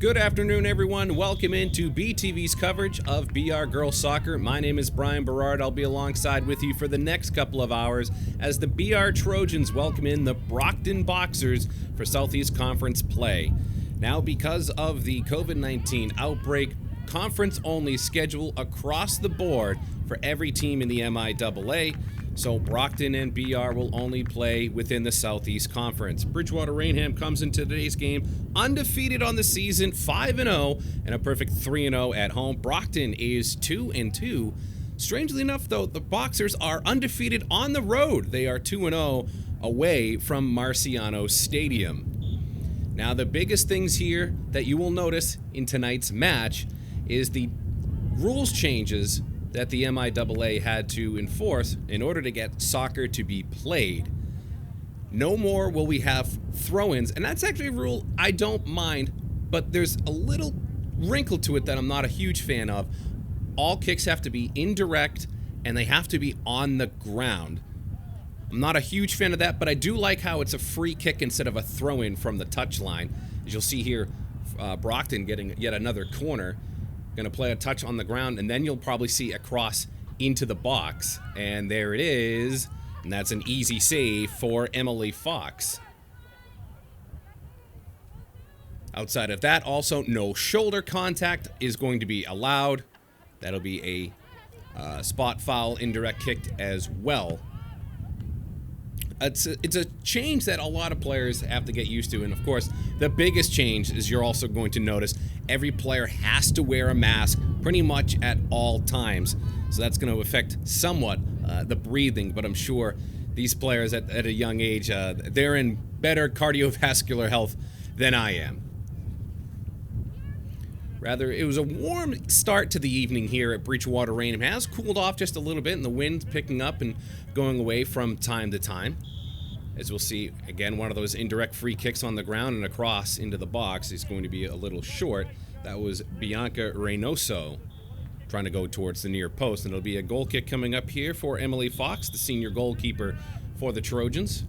Good afternoon, everyone. Welcome into BTV's coverage of BR Girls Soccer. My name is Brian Berard. I'll be alongside with you for the next couple of hours as the BR Trojans welcome in the Brockton Boxers for Southeast Conference play. Now, because of the COVID-19 outbreak, conference-only schedule across the board for every team in the MIAA. So Brockton and BR will only play within the Southeast Conference. Bridgewater-Raynham comes into today's game undefeated on the season, 5-0, and a perfect 3-0 at home. Brockton is 2-2. Strangely enough, though, the Boxers are undefeated on the road. They are 2-0 away from Marciano Stadium. Now, the biggest things here that you will notice in tonight's match is the rules changes that the MIAA had to enforce in order to get soccer to be played. No more will we have throw-ins, and that's actually a rule I don't mind, but there's a little wrinkle to it that I'm not a huge fan of. All kicks have to be indirect, and they have to be on the ground. I'm not a huge fan of that, but I do like how it's a free kick instead of a throw-in from the touchline. As you'll see here, Brockton getting yet another corner. Going to play a touch on the ground, and then you'll probably see a cross into the box. And there it is. And that's an easy save for Emily Fox. Outside of that, also, no shoulder contact is going to be allowed. That'll be a spot foul, indirect kicked as well. It's a change that a lot of players have to get used to, and of course, the biggest change is you're also going to notice every player has to wear a mask pretty much at all times. So that's going to affect somewhat the breathing, but I'm sure these players at a young age, they're in better cardiovascular health than I am. Rather, it was a warm start to the evening here at Bridgewater-Raynham. It has cooled off just a little bit, and the wind picking up and going away from time to time. As we'll see, again, one of those indirect free kicks on the ground and across into the box is going to be a little short. That was Bianca Reynoso trying to go towards the near post, and it'll be a goal kick coming up here for Emily Fox, the senior goalkeeper for the Trojans.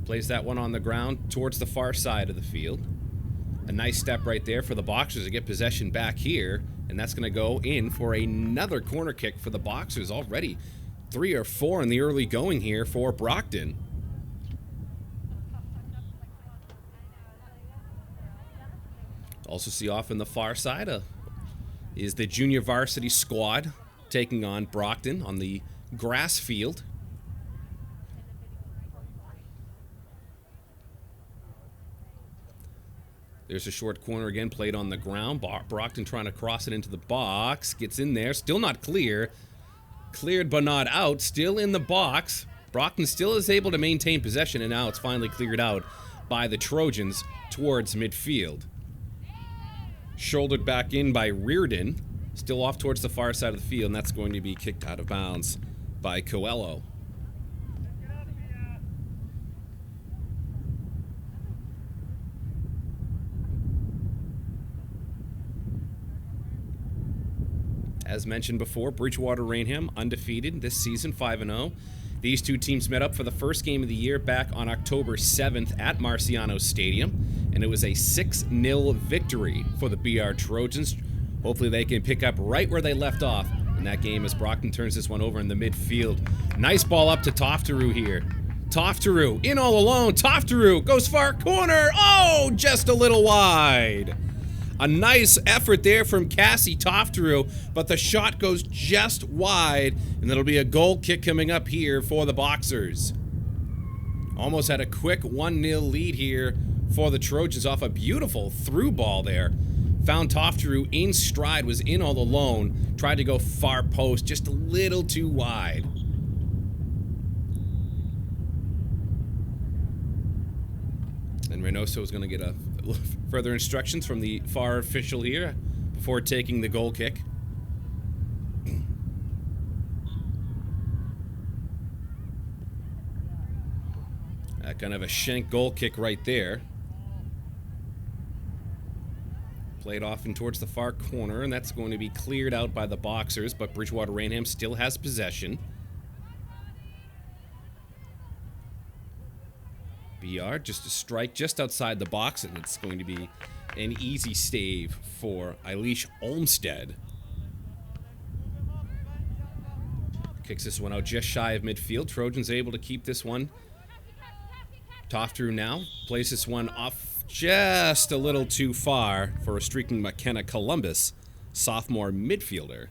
Plays that one on the ground towards the far side of the field. A nice step right there for the Boxers to get possession back here, and that's going to go in for another corner kick for the Boxers. Already 3 or 4 in the early going here for Brockton. Also see off in the far side is the junior varsity squad taking on Brockton on the grass field. There's a short corner again, played on the ground. Brockton trying to cross it into the box. Gets in there, still not clear. Cleared but not out, still in the box. Brockton still is able to maintain possession, and now it's finally cleared out by the Trojans towards midfield. Shouldered back in by Reardon. Still off towards the far side of the field, and that's going to be kicked out of bounds by Coelho. As mentioned before, Bridgewater-Raynham undefeated this season, 5-0. These two teams met up for the first game of the year back on October 7th at Marciano Stadium, and it was a 6-0 victory for the BR Trojans. Hopefully they can pick up right where they left off in that game as Brockton turns this one over in the midfield. Nice ball up to Tofteru here. Tofteru in all alone. Tofteru goes far corner. Oh, just a little wide. A nice effort there from Cassie Tofteru, but the shot goes just wide, and it'll be a goal kick coming up here for the Boxers. Almost had a quick 1-0 lead here for the Trojans off a beautiful through ball there. Found Tofteru in stride, was in all alone, tried to go far post, just a little too wide. And Reynoso is going to get a further instructions from the FAR official here before taking the goal kick. Kind of a shank goal kick right there. Played off and towards the far corner, and that's going to be cleared out by the Boxers, but Bridgewater-Raynham still has possession. BR just a strike just outside the box, and it's going to be an easy stave for Eilish Olmstead. Kicks this one out just shy of midfield. Trojans able to keep this one. Toftrew now plays this one off just a little too far for a streaking McKenna Columbus, sophomore midfielder.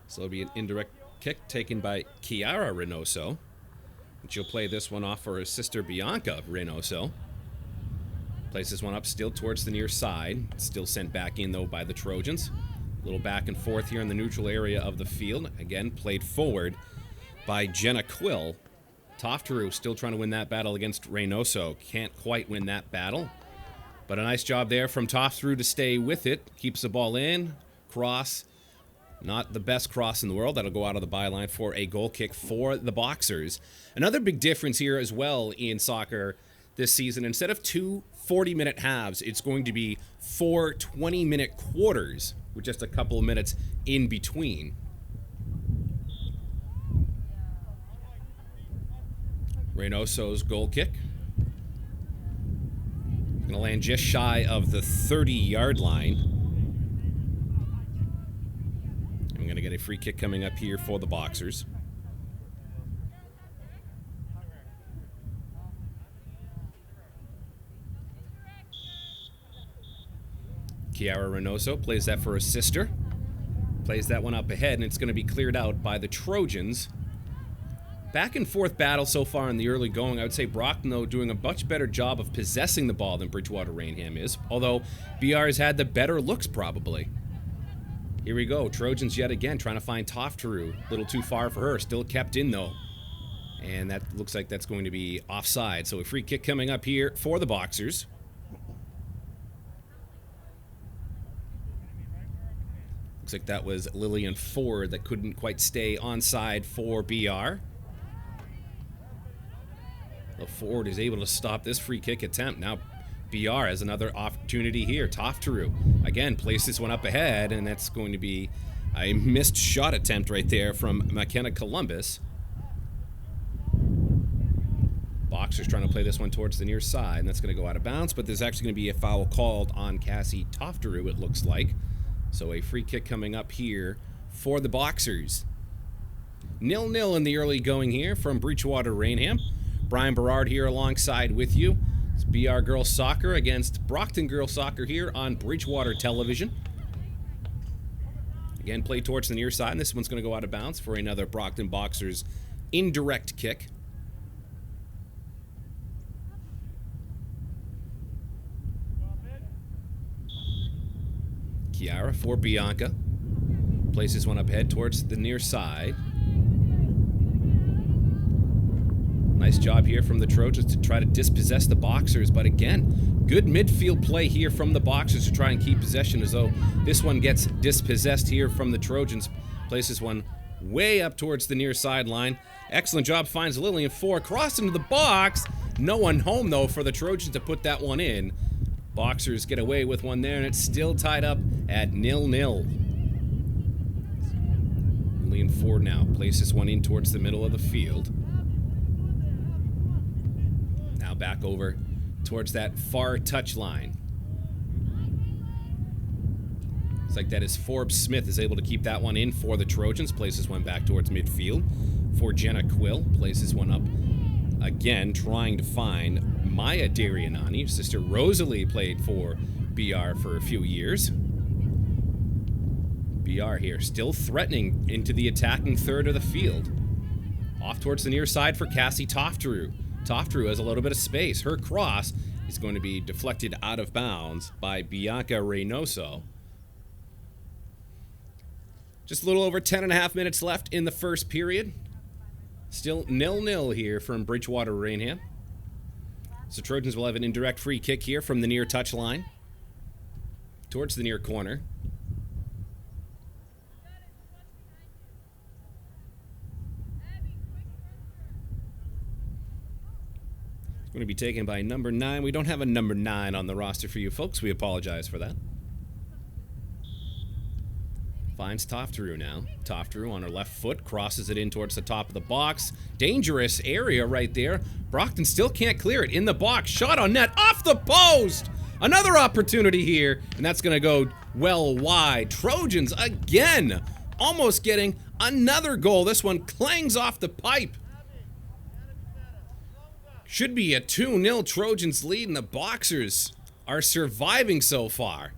So it'll be an indirect kick taken by Chiara Reynoso. And she'll play this one off for her sister Bianca Reynoso. Plays this one up still towards the near side. Still sent back in, though, by the Trojans. A little back and forth here in the neutral area of the field. Again, played forward by Jenna Quill. Toftrew still trying to win that battle against Reynoso. Can't quite win that battle. But a nice job there from Toftrew to stay with it. Keeps the ball in. Cross. Not the best cross in the world. That'll go out of the byline for a goal kick for the Boxers. Another big difference here as well in soccer this season. Instead of 2 40-minute halves, it's going to be 4 20-minute quarters with just a couple of minutes in between. Reynoso's goal kick. Going to land just shy of the 30-yard line. I'm going to get a free kick coming up here for the Boxers. Chiara Reynoso plays that for her sister. Plays that one up ahead, and it's going to be cleared out by the Trojans. Back and forth battle so far in the early going. I would say Brockton, though, doing a much better job of possessing the ball than Bridgewater-Raynham is, although BR has had the better looks probably. Here we go. Trojans yet again trying to find Toftrew. A little too far for her. Still kept in, though. And that looks like that's going to be offside. So a free kick coming up here for the Boxers. Looks like that was Lillian Ford that couldn't quite stay onside for BR. Well, Ford is able to stop this free kick attempt. Now BR has another opportunity here. Toftrew again places this one up ahead, and that's going to be a missed shot attempt right there from McKenna Columbus. Boxers trying to play this one towards the near side, and that's going to go out of bounds, but there's actually going to be a foul called on Cassie Toftrew, it looks like. So a free kick coming up here for the Boxers. 0-0 in the early going here from Bridgewater-Raynham. Brian Berard here alongside with you. It's BR Girls Soccer against Brockton Girls Soccer here on Bridgewater Television. Again, play towards the near side, and this one's going to go out of bounds for another Brockton Boxers indirect kick. Chiara for Bianca. Places one up ahead towards the near side. Nice job here from the Trojans to try to dispossess the Boxers, but again, good midfield play here from the Boxers to try and keep possession, as though this one gets dispossessed here from the Trojans. Places one way up towards the near sideline. Excellent job, finds Lillian Ford, cross into the box. No one home, though, for the Trojans to put that one in. Boxers get away with one there, and it's still tied up at 0-0. Lillian Ford now places one in towards the middle of the field. Now back over towards that far touchline. Looks like that is Forbes Smith is able to keep that one in for the Trojans. Places one back towards midfield for Jenna Quill. Places one up again, trying to find Maya Darianani. Sister Rosalie played for BR for a few years. BR here still threatening into the attacking third of the field. Off towards the near side for Cassie Toftrew. Toftrew has a little bit of space. Her cross is going to be deflected out of bounds by Bianca Reynoso. Just a little over 10.5 minutes left in the first period. Still 0-0 here from Bridgewater-Raynham. So Trojans will have an indirect free kick here from the near touch line towards the near corner. It's going to be taken by number 9. We don't have a number 9 on the roster for you folks. We apologize for that. Finds Tofteru now. Tofteru on her left foot, crosses it in towards the top of the box. Dangerous area right there. Brockton still can't clear it. In the box, shot on net, off the post! Another opportunity here, and that's going to go well wide. Trojans again, almost getting another goal. This one clangs off the pipe. Should be a 2-0 Trojans lead, and the Boxers are surviving so far.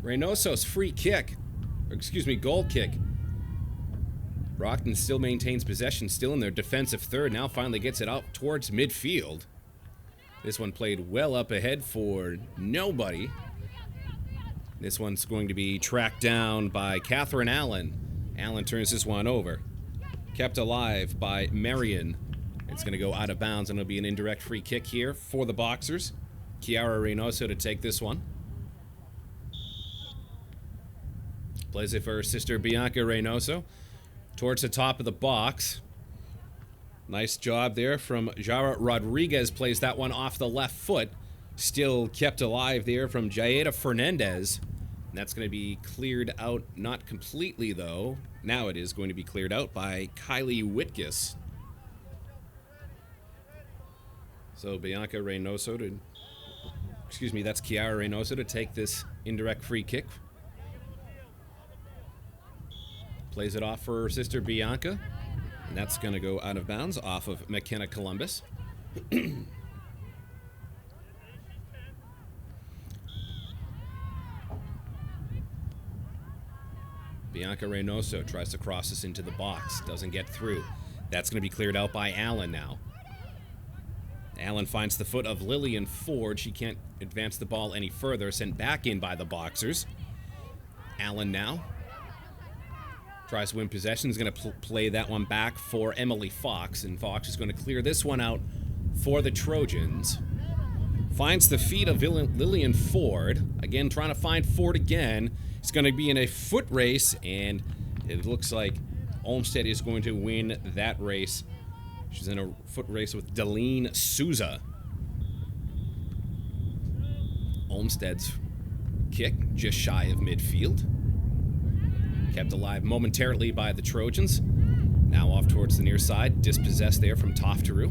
Reynoso's free kick, or excuse me, goal kick. Brockton still maintains possession, still in their defensive third, now finally gets it out towards midfield. This one played well up ahead for nobody. This one's going to be tracked down by Catherine Allen. Allen turns this one over. Kept alive by Marion. It's going to go out of bounds, and it'll be an indirect free kick here for the Boxers. Chiara Reynoso to take this one. Plays it for her sister Bianca Reynoso. Towards the top of the box. Nice job there from Jara Rodriguez. Plays that one off the left foot. Still kept alive there from Jaeda Fernandez. And that's going to be cleared out, not completely though. Now it is going to be cleared out by Kylie Whitkus. So Bianca Reynoso to, excuse me, that's Chiara Reynoso to take this indirect free kick. Plays it off for her sister Bianca. And that's going to go out of bounds off of McKenna Columbus. Bianca Reynoso tries to cross this into the box. Doesn't get through. That's going to be cleared out by Allen now. Allen finds the foot of Lillian Ford. She can't advance the ball any further. Sent back in by the Boxers. Allen now tries to win possession. Is going to play that one back for Emily Fox. And Fox is going to clear this one out for the Trojans. Finds the feet of Lillian Ford. Again, trying to find Ford again. It's going to be in a foot race. And it looks like Olmsted is going to win that race. She's in a foot race with Deline Souza. Olmsted's kick just shy of midfield. Kept alive momentarily by the Trojans. Now off towards the near side. Dispossessed there from Tofteru.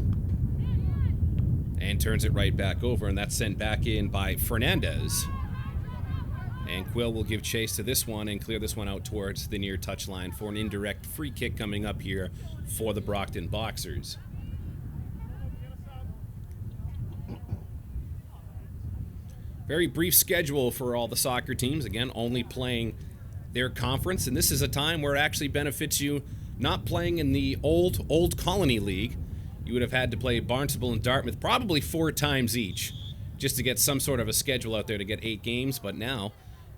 And turns it right back over. And that's sent back in by Fernandez. And Quill will give chase to this one and clear this one out towards the near touchline for an indirect free kick coming up here for the Brockton Boxers. Very brief schedule for all the soccer teams. Again, only playing their conference. And this is a time where it actually benefits you not playing in the old Colony League. You would have had to play Barnstable and Dartmouth probably 4 times each just to get some sort of a schedule out there to get 8 games. But now,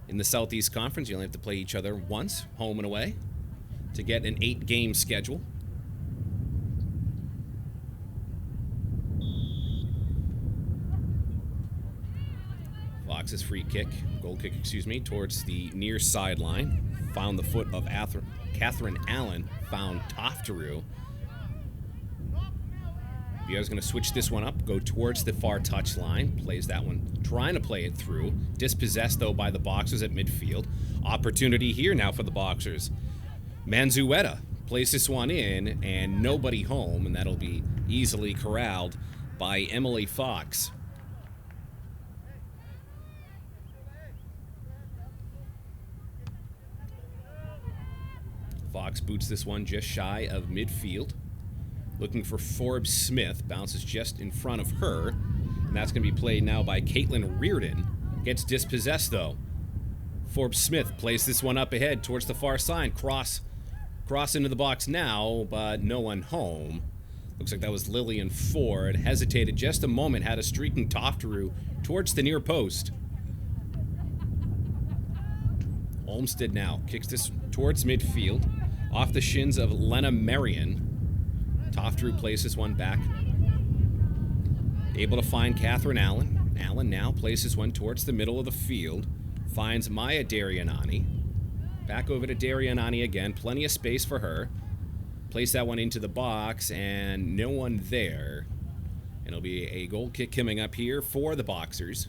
in the Southeast Conference, you only have to play each other once, home and away, to get an 8-game schedule. Fox's free kick, goal kick, excuse me, towards the near sideline. Found the foot of Catherine Allen, found Tofteru. Biar's going to switch this one up, go towards the far touchline. Plays that one, trying to play it through. Dispossessed, though, by the Boxers at midfield. Opportunity here now for the Boxers. Manzueta plays this one in, and nobody home, and that'll be easily corralled by Emily Fox. Fox boots this one just shy of midfield. Looking for Forbes Smith. Bounces just in front of her. And that's going to be played now by Caitlin Reardon. Gets dispossessed, though. Forbes Smith plays this one up ahead towards the far side. Cross into the box now, but no one home. Looks like that was Lillian Ford. Hesitated just a moment. Had a streaking Tofteru towards the near post. Olmsted now kicks this towards midfield. Off the shins of Lena Marion. Tofteru plays this one back. Able to find Catherine Allen. Allen now plays this one towards the middle of the field. Finds Maya Darianani. Back over to Darianani again. Plenty of space for her. Place that one into the box, and no one there. And it'll be a goal kick coming up here for the Boxers.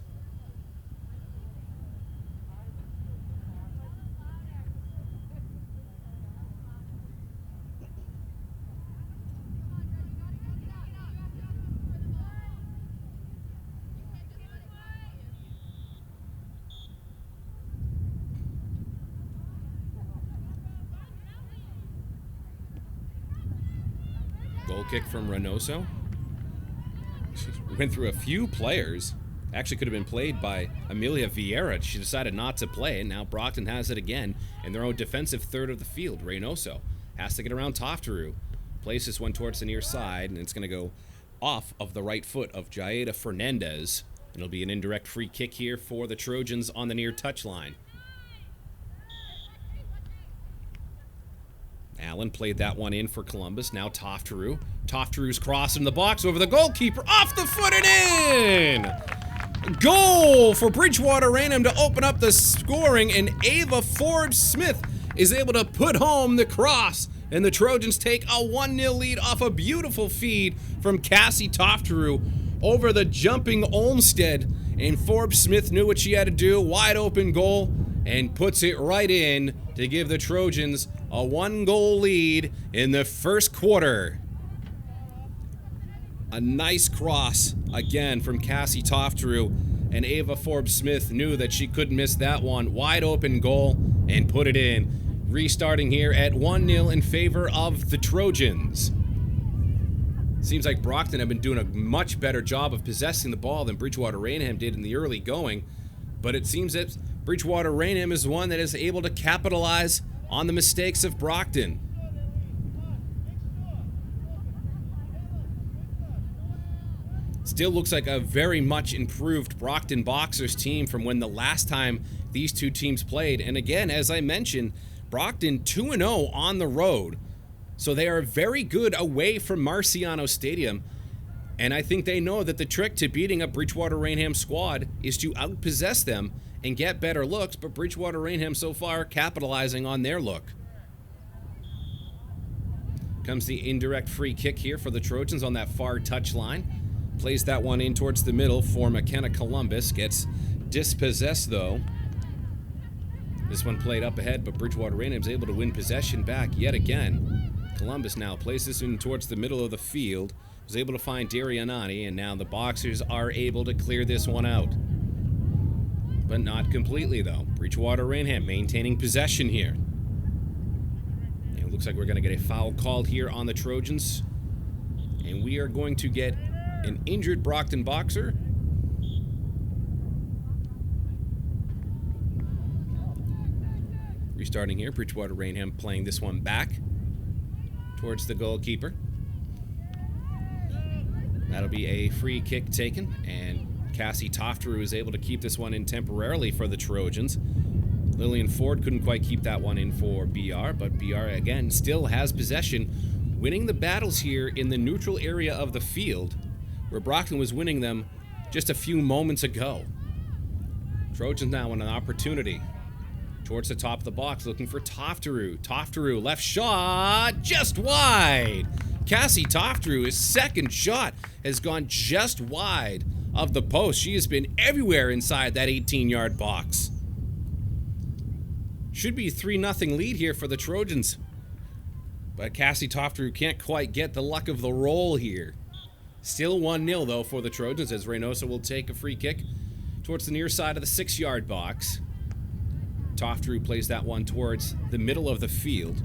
kick from Reynoso. Went through a few players. Actually could have been played by Amelia Vieira. She decided not to play, and now Brockton has it again in their own defensive third of the field. Reynoso has to get around Toftaru. Plays this one towards the near side, and it's going to go off of the right foot of Jaeda Fernandez. And it'll be an indirect free kick here for the Trojans on the near touchline. Allen played that one in for Columbus. Now Toftaru. Toftaru's cross in the box over the goalkeeper. Off the foot and in! Goal for Bridgewater-Raynham to open up the scoring, and Ava Forbes-Smith is able to put home the cross. And the Trojans take a 1-0 lead off a beautiful feed from Cassie Toftaru over the jumping Olmsted. And Forbes-Smith knew what she had to do. Wide open goal, and puts it right in to give the Trojans a 1-goal lead in the first quarter. A nice cross again from Cassie Toftaru, and Ava Forbes-Smith knew that she couldn't miss that one. Wide open goal, and put it in. Restarting here at 1-0 in favor of the Trojans. Seems like Brockton have been doing a much better job of possessing the ball than Bridgewater-Raynham did in the early going, but it seems that Bridgewater-Raynham is one that is able to capitalize on the mistakes of Brockton. Still looks like a very much improved Brockton Boxers team from when the last time these two teams played. And again, as I mentioned, Brockton 2-0 on the road. So they are very good away from Marciano Stadium. And I think they know that the trick to beating a Bridgewater-Raynham squad is to outpossess them and get better looks, but Bridgewater-Raynham so far capitalizing on their look. Comes the indirect free kick here for the Trojans on that far touchline. Plays that one in towards the middle for McKenna Columbus. Gets dispossessed though. This one played up ahead, but Bridgewater-Raynham is able to win possession back yet again. Columbus now places in towards the middle of the field. Was able to find Darianani, and now the Boxers are able to clear this one out. But not completely, though. Bridgewater-Raynham maintaining possession here. And it looks like we're going to get a foul called here on the Trojans. And we are going to get an injured Brockton Boxer. Restarting here, Bridgewater-Raynham playing this one back towards the goalkeeper. That'll be a free kick taken, and Cassie Toftaru is able to keep this one in temporarily for the Trojans. Lillian Ford couldn't quite keep that one in for BR, but BR again still has possession, winning the battles here in the neutral area of the field, where Brockton was winning them just a few moments ago. Trojans now in an opportunity towards the top of the box, looking for Toftaru. Toftaru, left shot, just wide. Cassie Toftaru's second shot has gone just wide of the post. She has been everywhere inside that 18-yard box. Should be a 3-0 lead here for the Trojans. But Cassie Toftaru can't quite get the luck of the roll here. Still 1-0 though for the Trojans, as Reynoso will take a free kick towards the near side of the 6-yard box. Toftaru plays that one towards the middle of the field.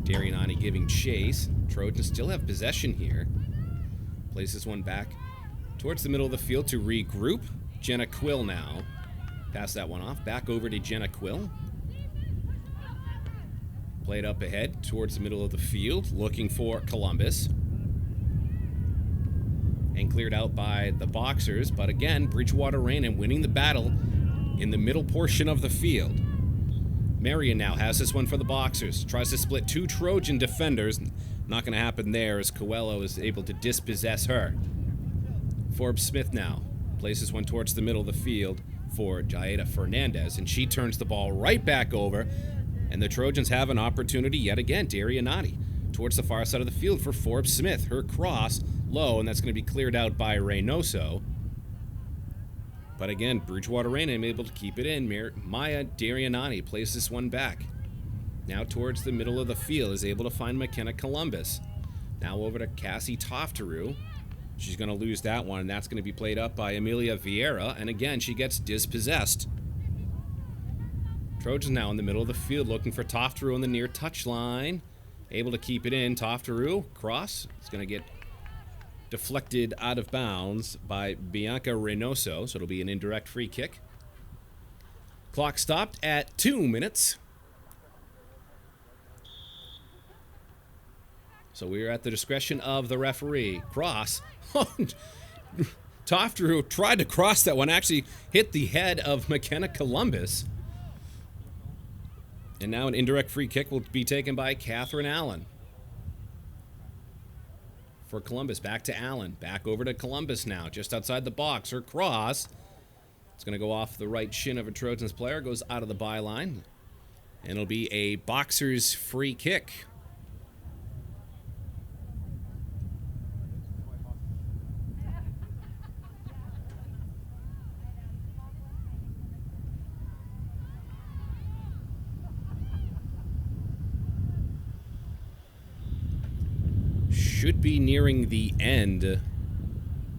Darianani giving chase. Trojans still have possession here. Plays this one back towards the middle of the field to regroup. Jenna Quill now. Pass that one off. Back over to Jenna Quill. Played up ahead towards the middle of the field, looking for Columbus. And cleared out by the Boxers. But again, Bridgewater-Raynham winning the battle in the middle portion of the field. Marion now has this one for the Boxers. Tries to split two Trojan defenders. Not going to happen there, as Coelho is able to dispossess her. Forbes-Smith now plays this one towards the middle of the field for Jaeda Fernandez, and she turns the ball right back over, and the Trojans have an opportunity yet again. Darianani towards the far side of the field for Forbes-Smith. Her cross low, and that's going to be cleared out by Reynoso. But again, Bridgewater-Raynham able to keep it in. Maya Darianani plays this one back. Now towards the middle of the field, is able to find McKenna Columbus. Now over to Cassie Toftaru. She's going to lose that one, and that's going to be played up by Amelia Vieira. And again, she gets dispossessed. Trojans now in the middle of the field looking for Toftaru on the near touchline. able to keep it in. Toftaru, cross. It's going to get deflected out of bounds by Bianca Reynoso, so it'll be an indirect free kick. Clock stopped at 2 minutes. So we're at the discretion of the referee. Cross. Toftaru tried to cross that one, actually hit the head of McKenna Columbus. And now an indirect free kick will be taken by Catherine Allen. For Columbus, back to Allen. Back over to Columbus now, just outside the box. Her cross. It's going to go off the right shin of a Trojans player. Goes out of the byline. And it'll be a Boxers free kick. Should be nearing the end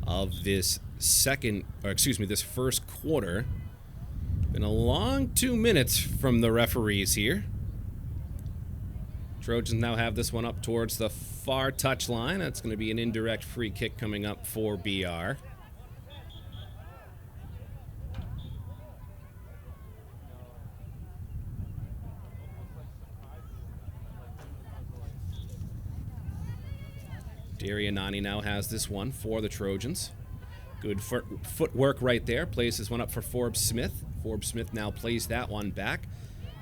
of this this first quarter. Been a long 2 minutes from the referees here. Trojans now have this one up towards the far touchline. That's going to be an indirect free kick coming up for BR. Darianani now has this one for the Trojans. Good footwork right there. Plays this one up for Forbes Smith. Forbes Smith now plays that one back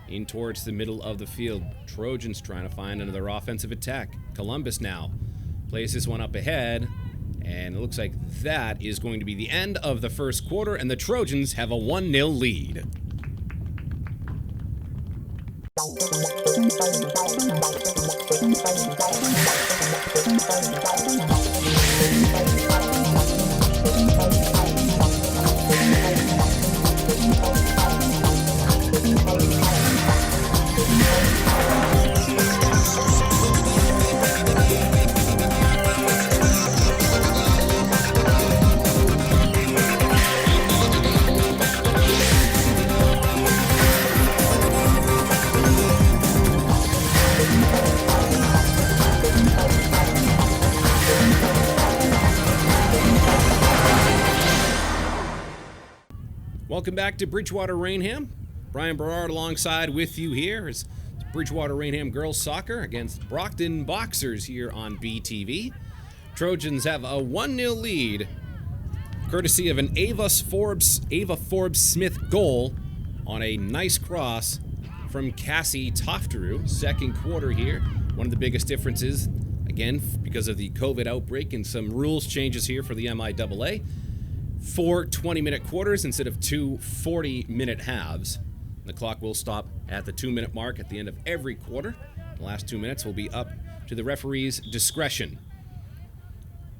in towards the middle of the field. Trojans trying to find another offensive attack. Columbus now plays this one up ahead. And it looks like that is going to be the end of the first quarter. And the Trojans have a 1-0 lead. Welcome back to Bridgewater-Raynham. Brian Berard alongside with you here. It's Bridgewater-Raynham girls soccer against Brockton Boxers here on BTV. Trojans have a 1-0 lead, courtesy of an Ava Forbes Smith goal on a nice cross from Cassie Toftaru. Second quarter here. One of the biggest differences, again, because of the COVID outbreak and some rules changes here for the MIAA. 4 20-minute quarters instead of 2 40-minute halves. The clock will stop at the 2-minute mark at the end of every quarter. The last 2 minutes will be up to the referee's discretion.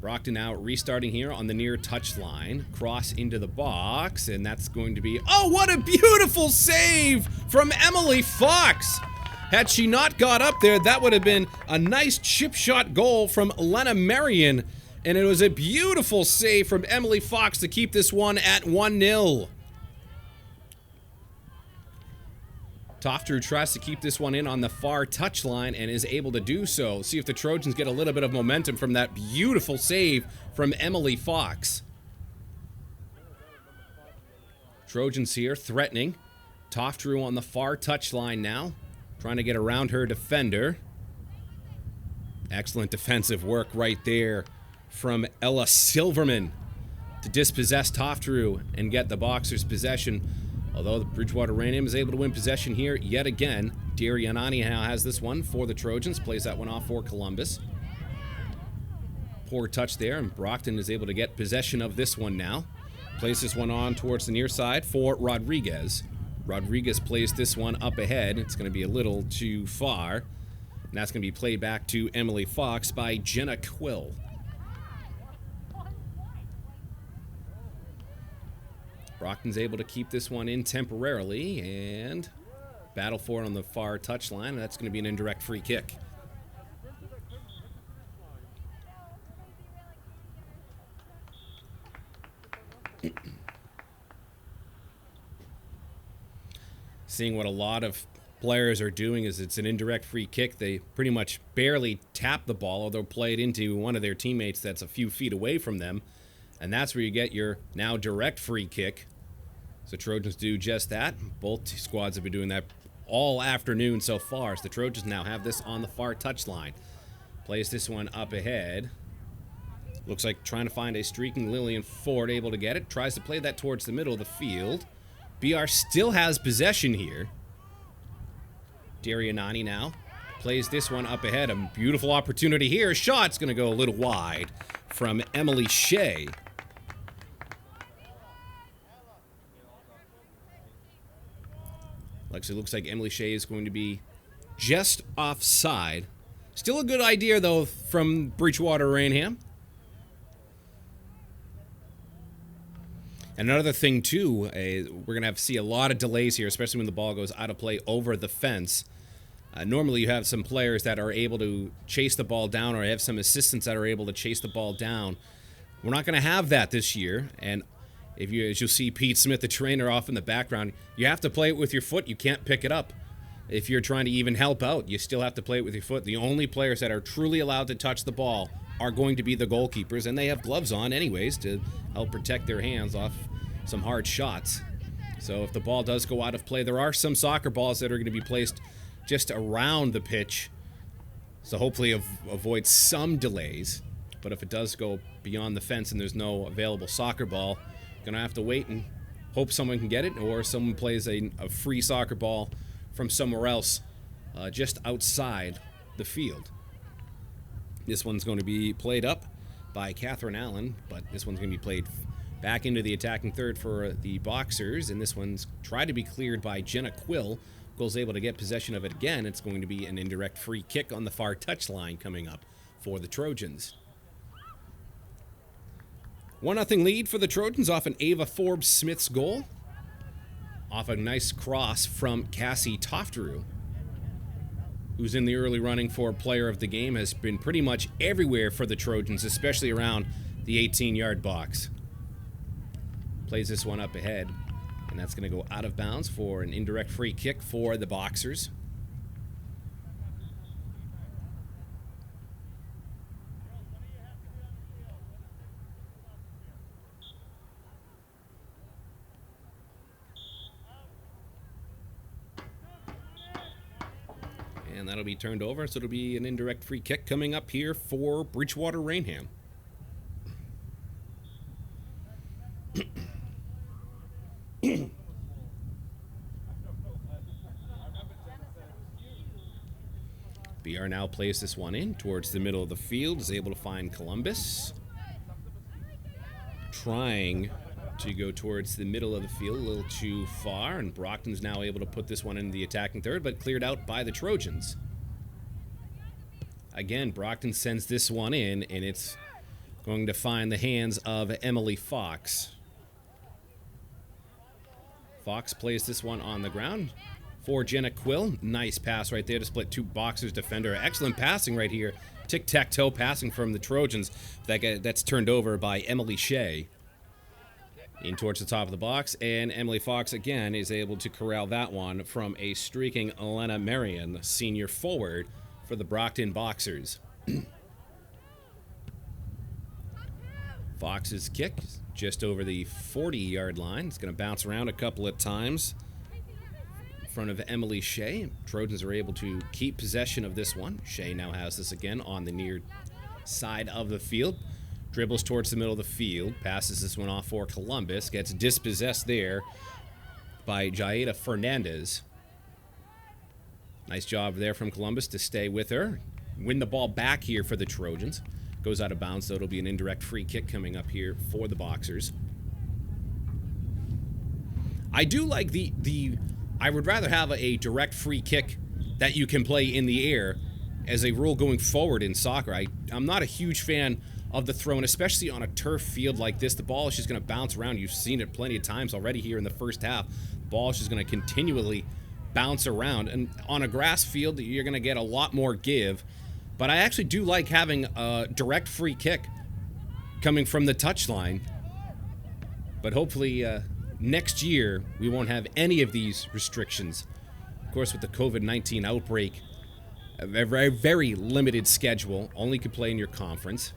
Brockton now restarting here on the near touchline. Cross into the box, and that's going to be... Oh, what a beautiful save from Emily Fox! Had she not got up there, that would have been a nice chip shot goal from Lena Marion. And it was a beautiful save from Emily Fox to keep this one at 1-0. Toftaru tries to keep this one in on the far touchline and is able to do so. See if the Trojans get a little bit of momentum from that beautiful save from Emily Fox. Trojans here threatening. Toftaru on the far touchline now, trying to get around her defender. Excellent defensive work right there from Ella Silverman to dispossess Toftaru and get the Boxers possession. Although the Bridgewater-Raynham is able to win possession here yet again. Darianani now has this one for the Trojans. Plays that one off for Columbus. Poor touch there, and Brockton is able to get possession of this one now. Plays this one on towards the near side for Rodriguez. Rodriguez plays this one up ahead. It's going to be a little too far. And that's going to be played back to Emily Fox by Jenna Quill. Brockton's able to keep this one in temporarily and battle for it on the far touchline. And that's going to be an indirect free kick. Seeing what a lot of players are doing is it's an indirect free kick. They pretty much barely tap the ball, or they'll play it into one of their teammates that's a few feet away from them. And that's where you get your now direct free kick. So Trojans do just that. Both squads have been doing that all afternoon so far. So the Trojans now have this on the far touchline. Plays this one up ahead. Looks like trying to find a streaking Lillian Ford, able to get it. Tries to play that towards the middle of the field. BR still has possession here. Darianani now plays this one up ahead. A beautiful opportunity here. Shot's going to go a little wide from Emily Shea. Actually, looks like Emily Shea is going to be just offside. Still a good idea, though, from Bridgewater-Raynham. And another thing, too, we're going to have to see a lot of delays here, especially when the ball goes out of play over the fence. Normally, you have some players that are able to chase the ball down, or have some assistants that are able to chase the ball down. We're not going to have that this year, and as you'll see Pete Smith, the trainer, off in the background, you have to play it with your foot. You can't pick it up. If you're trying to even help out, you still have to play it with your foot. The only players that are truly allowed to touch the ball are going to be the goalkeepers, and they have gloves on anyways to help protect their hands off some hard shots. So if the ball does go out of play, there are some soccer balls that are going to be placed just around the pitch, so hopefully avoid some delays. But if it does go beyond the fence and there's no available soccer ball, you're going to have to wait and hope someone can get it, or someone plays a free soccer ball from somewhere else just outside the field. This one's going to be played up by Catherine Allen, but this one's going to be played back into the attacking third for the Boxers, and this one's tried to be cleared by Jenna Quill. Quill's able to get possession of it again. It's going to be an indirect free kick on the far touchline coming up for the Trojans. 1-0 lead for the Trojans off an Ava Forbes-Smith's goal. Off a nice cross from Cassie Tofteru, who's in the early running for player of the game, has been pretty much everywhere for the Trojans, especially around the 18-yard box. Plays this one up ahead, and that's going to go out of bounds for an indirect free kick for the Boxers. And that'll be turned over, so it'll be an indirect free kick coming up here for Bridgewater-Raynham. BR now plays this one in towards the middle of the field, is able to find Columbus. Trying to go towards the middle of the field a little too far, and Brockton's now able to put this one in the attacking third, but cleared out by the Trojans. Again, Brockton sends this one in, and it's going to find the hands of Emily Fox. Fox plays this one on the ground for Jenna Quill. Nice pass right there to split two Boxers defender. Excellent passing right here. Tic-tac-toe passing from the Trojans. That's turned over by Emily Shea. In towards the top of the box, and Emily Fox again is able to corral that one from a streaking Elena Marion, senior forward for the Brockton Boxers. Fox's kick just over the 40-yard line. It's going to bounce around a couple of times in front of Emily Shea. Trojans are able to keep possession of this one. Shea now has this again on the near side of the field. Dribbles towards the middle of the field, passes this one off for Columbus, gets dispossessed there by Jaeda Fernandez. Nice job there from Columbus to stay with her. Win the ball back here for the Trojans. Goes out of bounds, so it'll be an indirect free kick coming up here for the Boxers. I do like I would rather have a direct free kick that you can play in the air as a rule going forward in soccer. I'm not a huge fan of the throw, and especially on a turf field like this, the ball is just going to bounce around. You've seen it plenty of times already here in the first half. The ball is just going to continually bounce around, and on a grass field, you're going to get a lot more give. But I actually do like having a direct free kick coming from the touchline. But hopefully next year we won't have any of these restrictions Of course, with the COVID-19 outbreak, a very, very limited schedule. Only could play in your conference.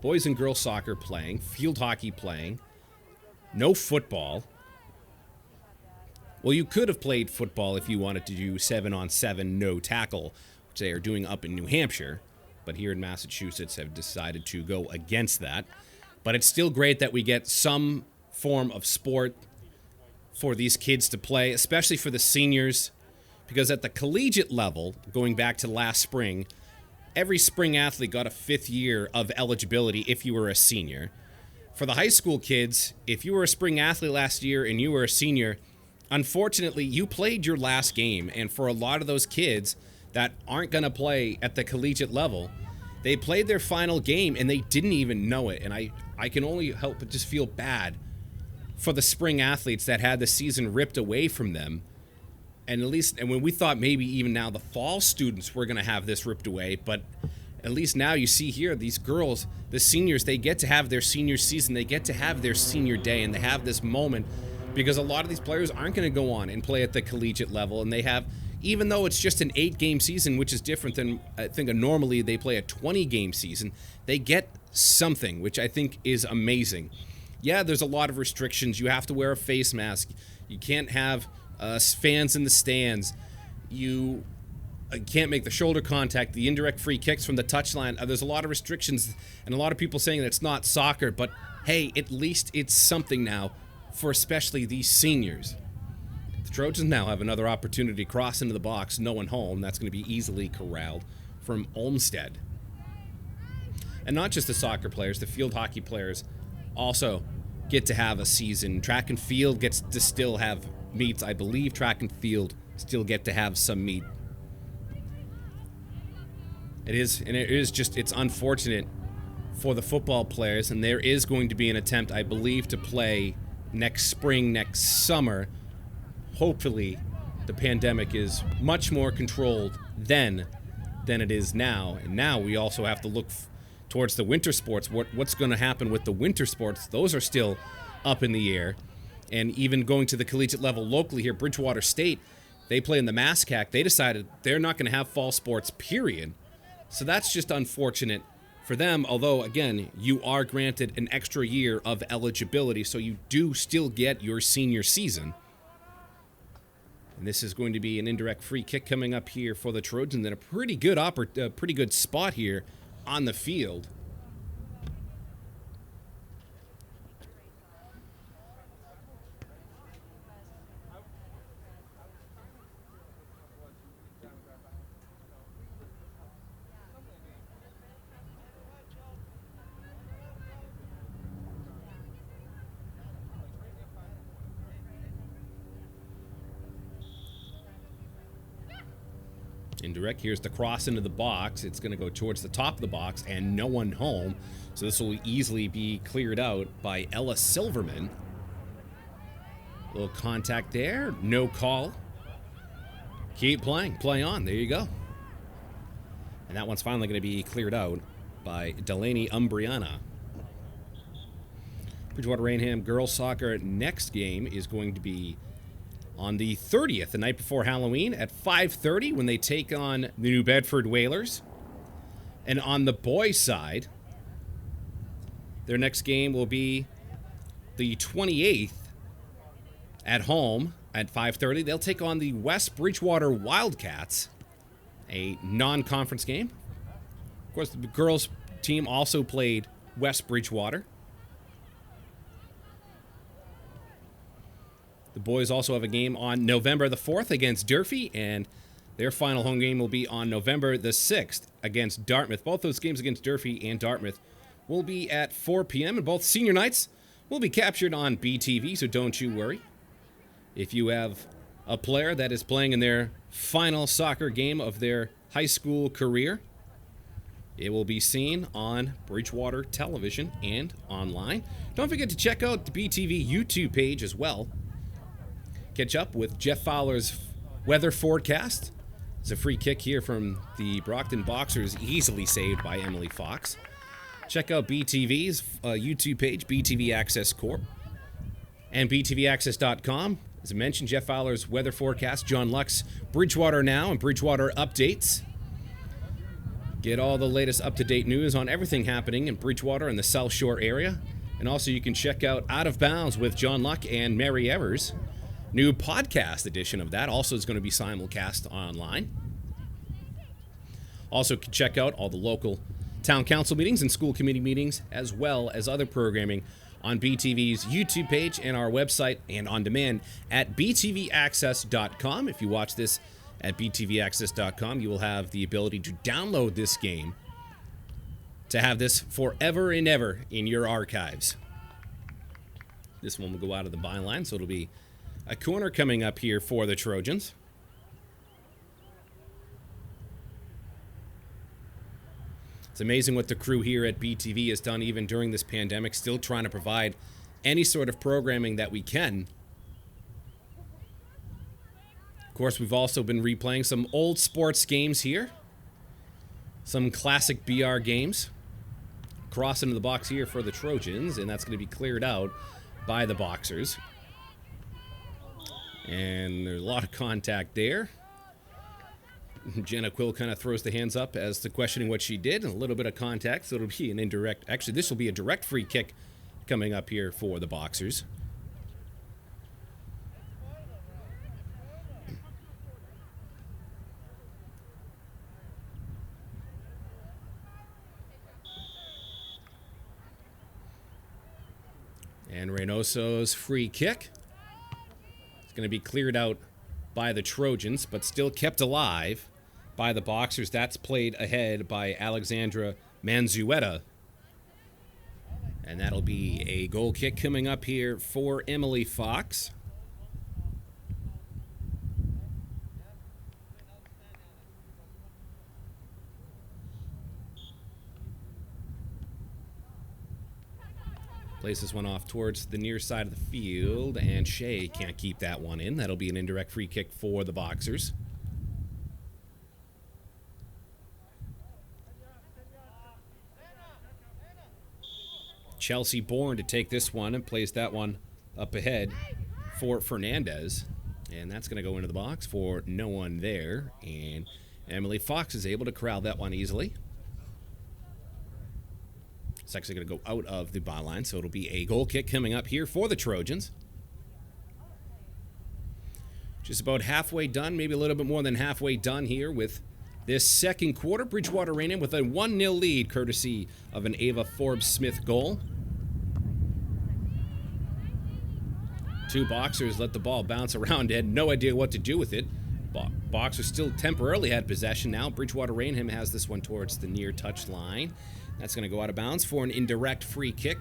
Boys and girls soccer playing. Field hockey playing. No football. Well, you could have played football if you wanted to do 7-on-7 no tackle, which they are doing up in New Hampshire. But here in Massachusetts have decided to go against that. But it's still great that we get some form of sport for these kids to play, especially for the seniors, because at the collegiate level, going back to last spring, every spring athlete got a 5th year of eligibility if you were a senior. For the high school kids, if you were a spring athlete last year and you were a senior, unfortunately, you played your last game. And for a lot of those kids that aren't going to play at the collegiate level, they played their final game and they didn't even know it. And I can only help but just feel bad for the spring athletes that had the season ripped away from them. And when we thought maybe even now the fall students were going to have this ripped away, but at least now you see here, these girls, the seniors, they get to have their senior season, they get to have their senior day, and they have this moment because a lot of these players aren't going to go on and play at the collegiate level, and they have, even though it's just an 8-game season, which is different than, I think, normally they play a 20-game season, they get something, which I think is amazing. Yeah, there's a lot of restrictions. You have to wear a face mask. You can't have fans in the stands. You can't make the shoulder contact, the indirect free kicks from the touchline. There's a lot of restrictions and a lot of people saying that it's not soccer, but hey, at least it's something now for especially these seniors. The Trojans now have another opportunity to cross into the box, no one home. That's going to be easily corralled from Olmsted. And not just the soccer players, the field hockey players also get to have a season. Track and field gets to still have meets. I believe track and field still get to have some meet. It's unfortunate for the football players, and there is going to be an attempt, I believe, to play next spring, next summer. Hopefully, the pandemic is much more controlled then than it is now. And now we also have to look towards the winter sports. What's going to happen with the winter sports? Those are still up in the air. And even going to the collegiate level locally here, Bridgewater State, they play in the MASCAC. They decided they're not going to have fall sports, period. So that's just unfortunate for them, although, again, you are granted an extra year of eligibility, so you do still get your senior season. And this is going to be an indirect free kick coming up here for the Trojans, and a pretty good spot here on the field. Indirect, here's the cross into the box. It's going to go towards the top of the box and no one home. So this will easily be cleared out by Ella Silverman. A little contact there, no call. Keep playing, play on, there you go. And that one's finally going to be cleared out by Delaney Umbriana. Bridgewater-Raynham girls soccer next game is going to be on the 30th, the night before Halloween, at 5:30 when they take on the New Bedford Whalers. And on the boys' side, their next game will be the 28th at home at 5:30. They'll take on the West Bridgewater Wildcats, a non-conference game. Of course, the girls' team also played West Bridgewater. The boys also have a game on November the 4th against Durfee, and their final home game will be on November the 6th against Dartmouth. Both those games against Durfee and Dartmouth will be at 4 p.m., and both senior nights will be captured on BTV, so don't you worry. If you have a player that is playing in their final soccer game of their high school career, it will be seen on Bridgewater Television and online. Don't forget to check out the BTV YouTube page as well. Catch up with Jeff Fowler's weather forecast. It's a free kick here from the Brockton Boxers, easily saved by Emily Fox. Check out BTV's YouTube page, BTV Access Corp. And BTVAccess.com As I mentioned, Jeff Fowler's weather forecast, John Luck's Bridgewater Now and Bridgewater Updates. Get all the latest up-to-date news on everything happening in Bridgewater and the South Shore area. And also you can check out Out of Bounds with John Luck and Mary Evers. New podcast edition of that also is going to be simulcast online. Also can check out all the local town council meetings and school committee meetings, as well as other programming on BTV's YouTube page and our website, and on demand at btvaccess.com. If you watch this at btvaccess.com, you will have the ability to download this game to have this forever and ever in your archives. This one will go out of the byline, so it'll be a corner coming up here for the Trojans. It's amazing what the crew here at BTV has done even during this pandemic, still trying to provide any sort of programming that we can. Of course, we've also been replaying some old sports games here. Some classic BR games. Cross into the box here for the Trojans, and that's going to be cleared out by the Boxers. And there's a lot of contact there. Jenna Quill kind of throws the hands up as to questioning what she did, and a little bit of contact, so it'll be an indirect. Actually, this will be a direct free kick coming up here for the Boxers. And Reynoso's free kick. It's going to be cleared out by the Trojans, but still kept alive by the Boxers. That's played ahead by Alexandra Manzueta. And that'll be a goal kick coming up here for Emily Fox. Plays this one off towards the near side of the field, and Shea can't keep that one in. That'll be an indirect free kick for the Boxers. Chelsea Bourne to take this one and plays that one up ahead for Fernandez. And that's going to go into the box for no one there. And Emily Fox is able to corral that one easily. It's actually going to go out of the byline, so it'll be a goal kick coming up here for the Trojans. Just about halfway done, maybe a little bit more than halfway done here with this second quarter. Bridgewater-Raynham with a 1-0 lead, courtesy of an Ava Forbes-Smith goal. Two Boxers let the ball bounce around, had no idea what to do with it. Boxers still temporarily had possession now. Bridgewater-Raynham has this one towards the near touch line. That's going to go out of bounds for an indirect free kick.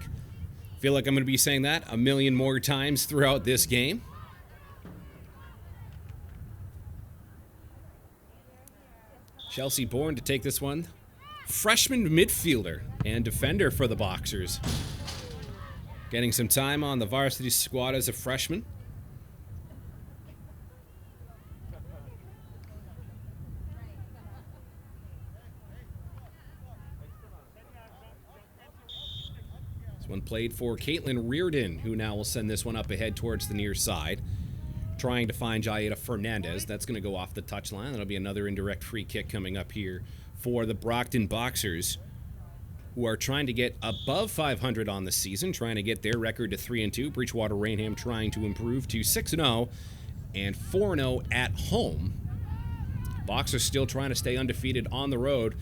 Feel like I'm going to be saying that a million more times throughout this game. Chelsea Bourne to take this one. Freshman midfielder and defender for the Boxers. Getting some time on the varsity squad as a freshman. This one played for Caitlin Reardon, who now will send this one up ahead towards the near side. Trying to find Jaida Fernandez. That's going to go off the touchline. That'll be another indirect free kick coming up here for the Brockton Boxers, who are trying to get above 500 on the season, trying to get their record to 3-2. Bridgewater-Raynham trying to improve to 6-0 and 4-0 at home. Boxers still trying to stay undefeated on the road.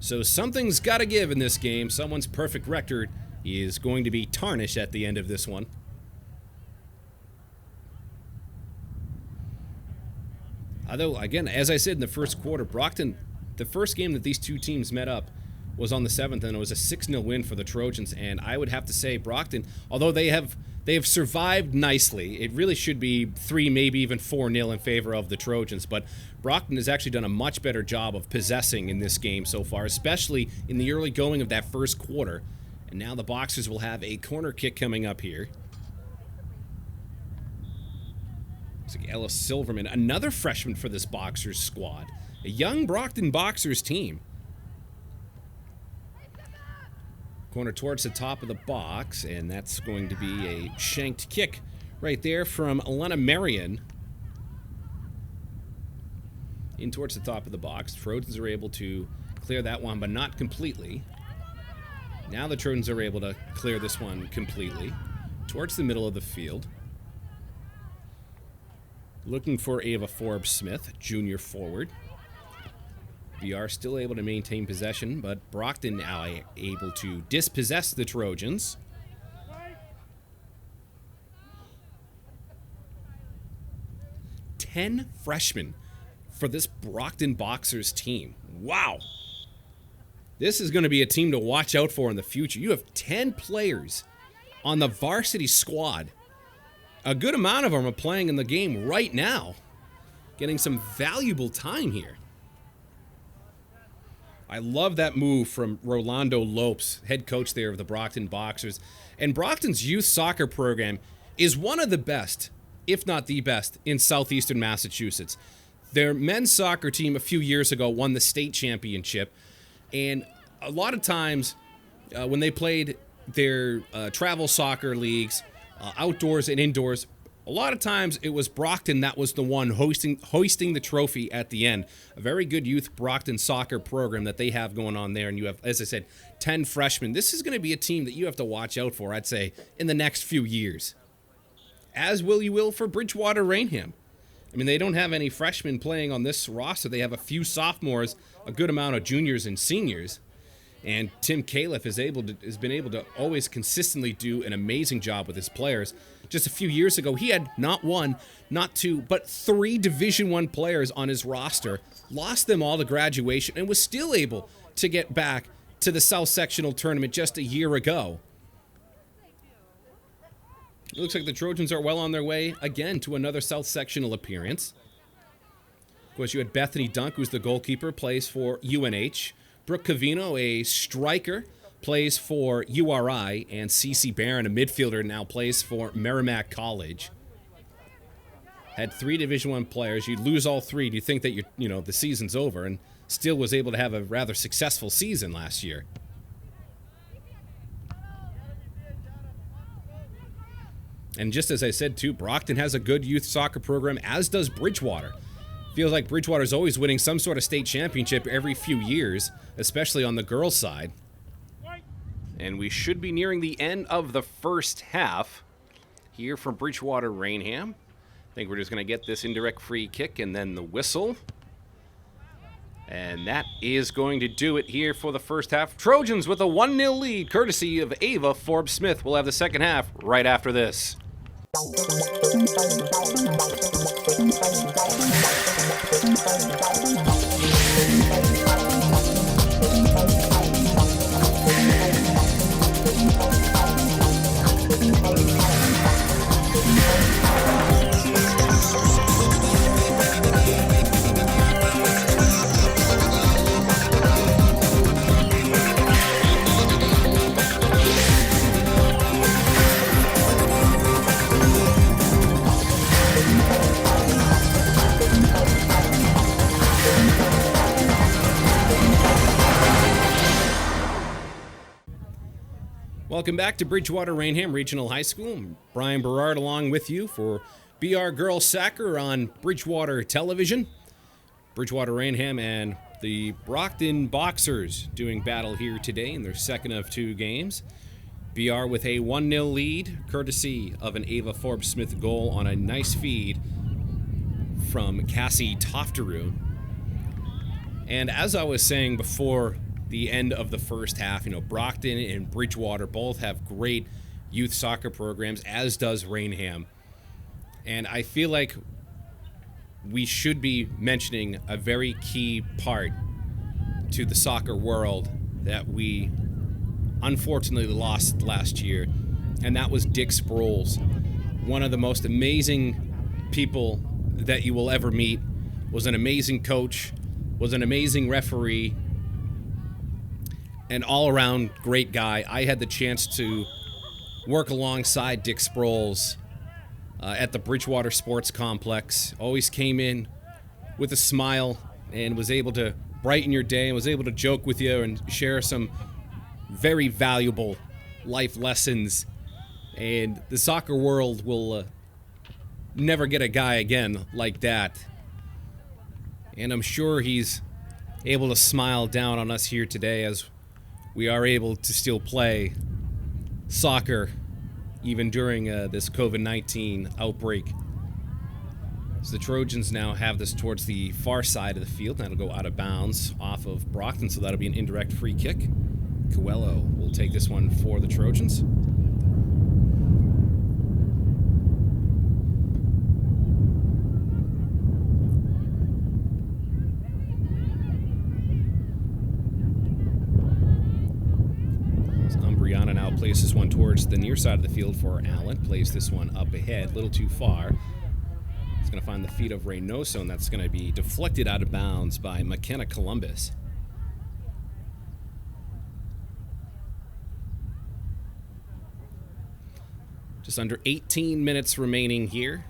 So something's got to give in this game. Someone's perfect record is going to be tarnished at the end of this one. Although, again, as I said in the first quarter, Brockton, the first game that these two teams met up was on the 7th, and it was a 6-0 win for the Trojans. And I would have to say Brockton, although they have survived nicely, it really should be 3, maybe even 4-0 in favor of the Trojans. But Brockton has actually done a much better job of possessing in this game so far, especially in the early going of that first quarter. And now the Boxers will have a corner kick coming up here. Looks like Ella Silverman, another freshman for this Boxers squad. A young Brockton Boxers team. Corner towards the top of the box, and that's going to be a shanked kick right there from Elena Marion in towards the top of the box. Trojans are able to clear that one, but not completely. Now the Trojans are able to clear this one completely towards the middle of the field. Looking for Ava Forbes-Smith, junior forward. BR still able to maintain possession, but Brockton now able to dispossess the Trojans. Ten freshmen for this Brockton Boxers team. Wow. This is going to be a team to watch out for in the future. You have 10 players on the varsity squad. A good amount of them are playing in the game right now, getting some valuable time here. I love that move from Rolando Lopes, head coach there of the Brockton Boxers. And Brockton's youth soccer program is one of the best, if not the best, in southeastern Massachusetts. Their men's soccer team a few years ago won the state championship. And a lot of times when they played their travel soccer leagues, outdoors and indoors, a lot of times it was Brockton that was the one hoisting the trophy at the end. A very good youth Brockton soccer program that they have going on there. And you have, as I said, 10 freshmen. This is going to be a team that you have to watch out for, I'd say, in the next few years. As you will for Bridgewater-Raynham. I mean, they don't have any freshmen playing on this roster. They have a few sophomores, a good amount of juniors and seniors. And Tim Califf has been able to always consistently do an amazing job with his players. Just a few years ago, he had not one, not two, but 3 Division I players on his roster, lost them all to graduation, and was still able to get back to the South Sectional Tournament just a year ago. It looks like the Trojans are well on their way, again, to another South Sectional appearance. Of course, you had Bethany Dunk, who's the goalkeeper, plays for UNH. Brooke Cavino, a striker, plays for URI, and Cece Barron, a midfielder, now plays for Merrimack College. Had 3 Division I players. You lose all 3. Do you think that the season's over? And still was able to have a rather successful season last year. And just as I said, too, Brockton has a good youth soccer program, as does Bridgewater. Feels like Bridgewater's always winning some sort of state championship every few years, especially on the girls' side. And we should be nearing the end of the first half here from Bridgewater-Raynham. I think we're just going to get this indirect free kick and then the whistle. And that is going to do it here for the first half. Trojans with a 1-0 lead, courtesy of Ava Forbes-Smith. We'll have the second half right after this. Welcome back to Bridgewater-Raynham Regional High School. I'm Brian Berard along with you for BR Girls Soccer on Bridgewater Television. Bridgewater-Raynham and the Brockton Boxers doing battle here today in their second of 2 games. BR with a 1-0 lead, courtesy of an Ava Forbes-Smith goal on a nice feed from Cassie Tofteroon. And as I was saying before the end of the first half, Brockton and Bridgewater both have great youth soccer programs, as does Raynham. And I feel like we should be mentioning a very key part to the soccer world that we unfortunately lost last year, and that was Dick Sproles. One of the most amazing people that you will ever meet, was an amazing coach, was an amazing referee, an all-around great guy. I had the chance to work alongside Dick Sproles at the Bridgewater Sports Complex. Always came in with a smile and was able to brighten your day and was able to joke with you and share some very valuable life lessons. And the soccer world will never get a guy again like that. And I'm sure he's able to smile down on us here today as we are able to still play soccer even during this COVID-19 outbreak. So the Trojans now have this towards the far side of the field. That'll go out of bounds off of Brockton, so that'll be an indirect free kick. Coelho will take this one for the Trojans. Umbriana now places one towards the near side of the field for Allen. Plays this one up ahead, a little too far. It's going to find the feet of Reynoso, and that's going to be deflected out of bounds by McKenna Columbus. Just under 18 minutes remaining here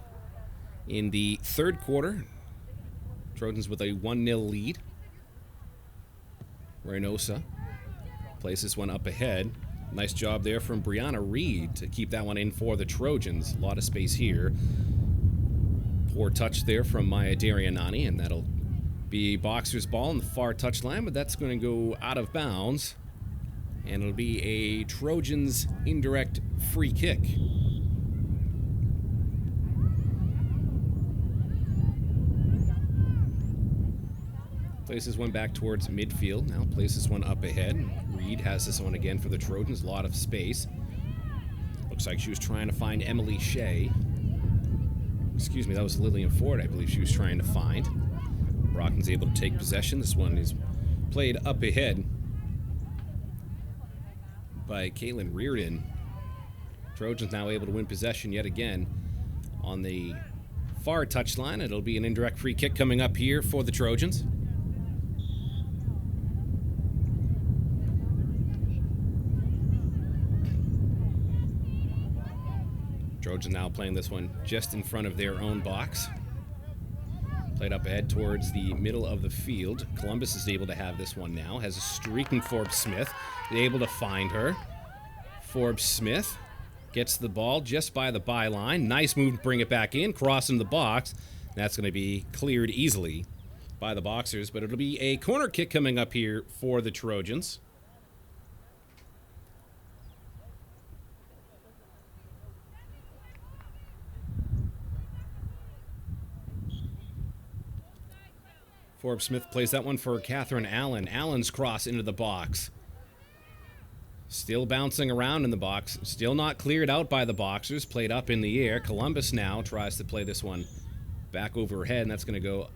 in the third quarter. Trojans with a 1-0 lead. Reynosa plays this one up ahead. Nice job there from Brianna Reed to keep that one in for the Trojans. A lot of space here. Poor touch there from Maya Darianani, and that'll be Boxers' ball on the far touchline, but that's going to go out of bounds. And it'll be a Trojans indirect free kick. Places one back towards midfield. Now places one up ahead. Reed has this one again for the Trojans. A lot of space. Looks like she was trying to find Emily Shea. Excuse me, that was Lillian Ford, I believe she was trying to find. Brockton's able to take possession. This one is played up ahead by Caitlin Reardon. Trojans now able to win possession yet again on the far touchline. It'll be an indirect free kick coming up here for the Trojans. Trojans now playing this one just in front of their own box. Played up ahead towards the middle of the field. Columbus is able to have this one now. Has a streaking Forbes Smith. They're able to find her. Forbes Smith gets the ball just by the byline. Nice move to bring it back in, crossing the box. That's going to be cleared easily by the Boxers, but it'll be a corner kick coming up here for the Trojans. Forbes Smith plays that one for Catherine Allen. Allen's cross into the box. Still bouncing around in the box. Still not cleared out by the Boxers. Played up in the air. Columbus now tries to play this one back over her head, and that's going to go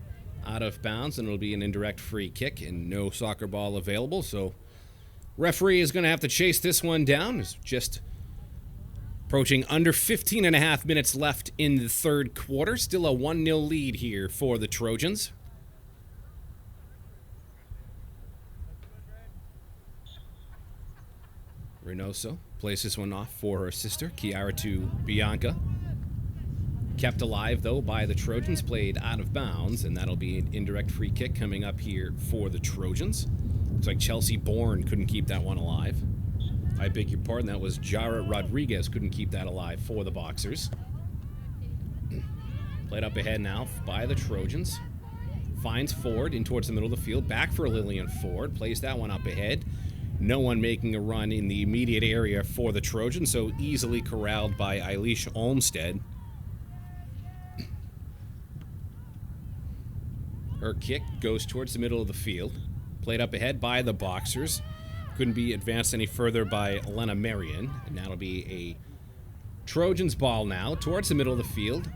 out of bounds, and it'll be an indirect free kick, and no soccer ball available. So referee is going to have to chase this one down. It's just approaching under 15 and a half minutes left in the third quarter. Still a 1-0 lead here for the Trojans. Reynoso plays this one off for her sister, Kiara, to Bianca. Kept alive, though, by the Trojans, played out of bounds, and that'll be an indirect free kick coming up here for the Trojans. Looks like Chelsea Bourne couldn't keep that one alive. I beg your pardon, that was Jara Rodriguez couldn't keep that alive for the Boxers. Played up ahead now by the Trojans. Finds Ford in towards the middle of the field. Back for Lillian Ford. Plays that one up ahead. No one making a run in the immediate area for the Trojans, so easily corralled by Eilish Olmstead. Her kick goes towards the middle of the field. Played up ahead by the Boxers. Couldn't be advanced any further by Elena Marion. And that'll be a Trojans ball now towards the middle of the field.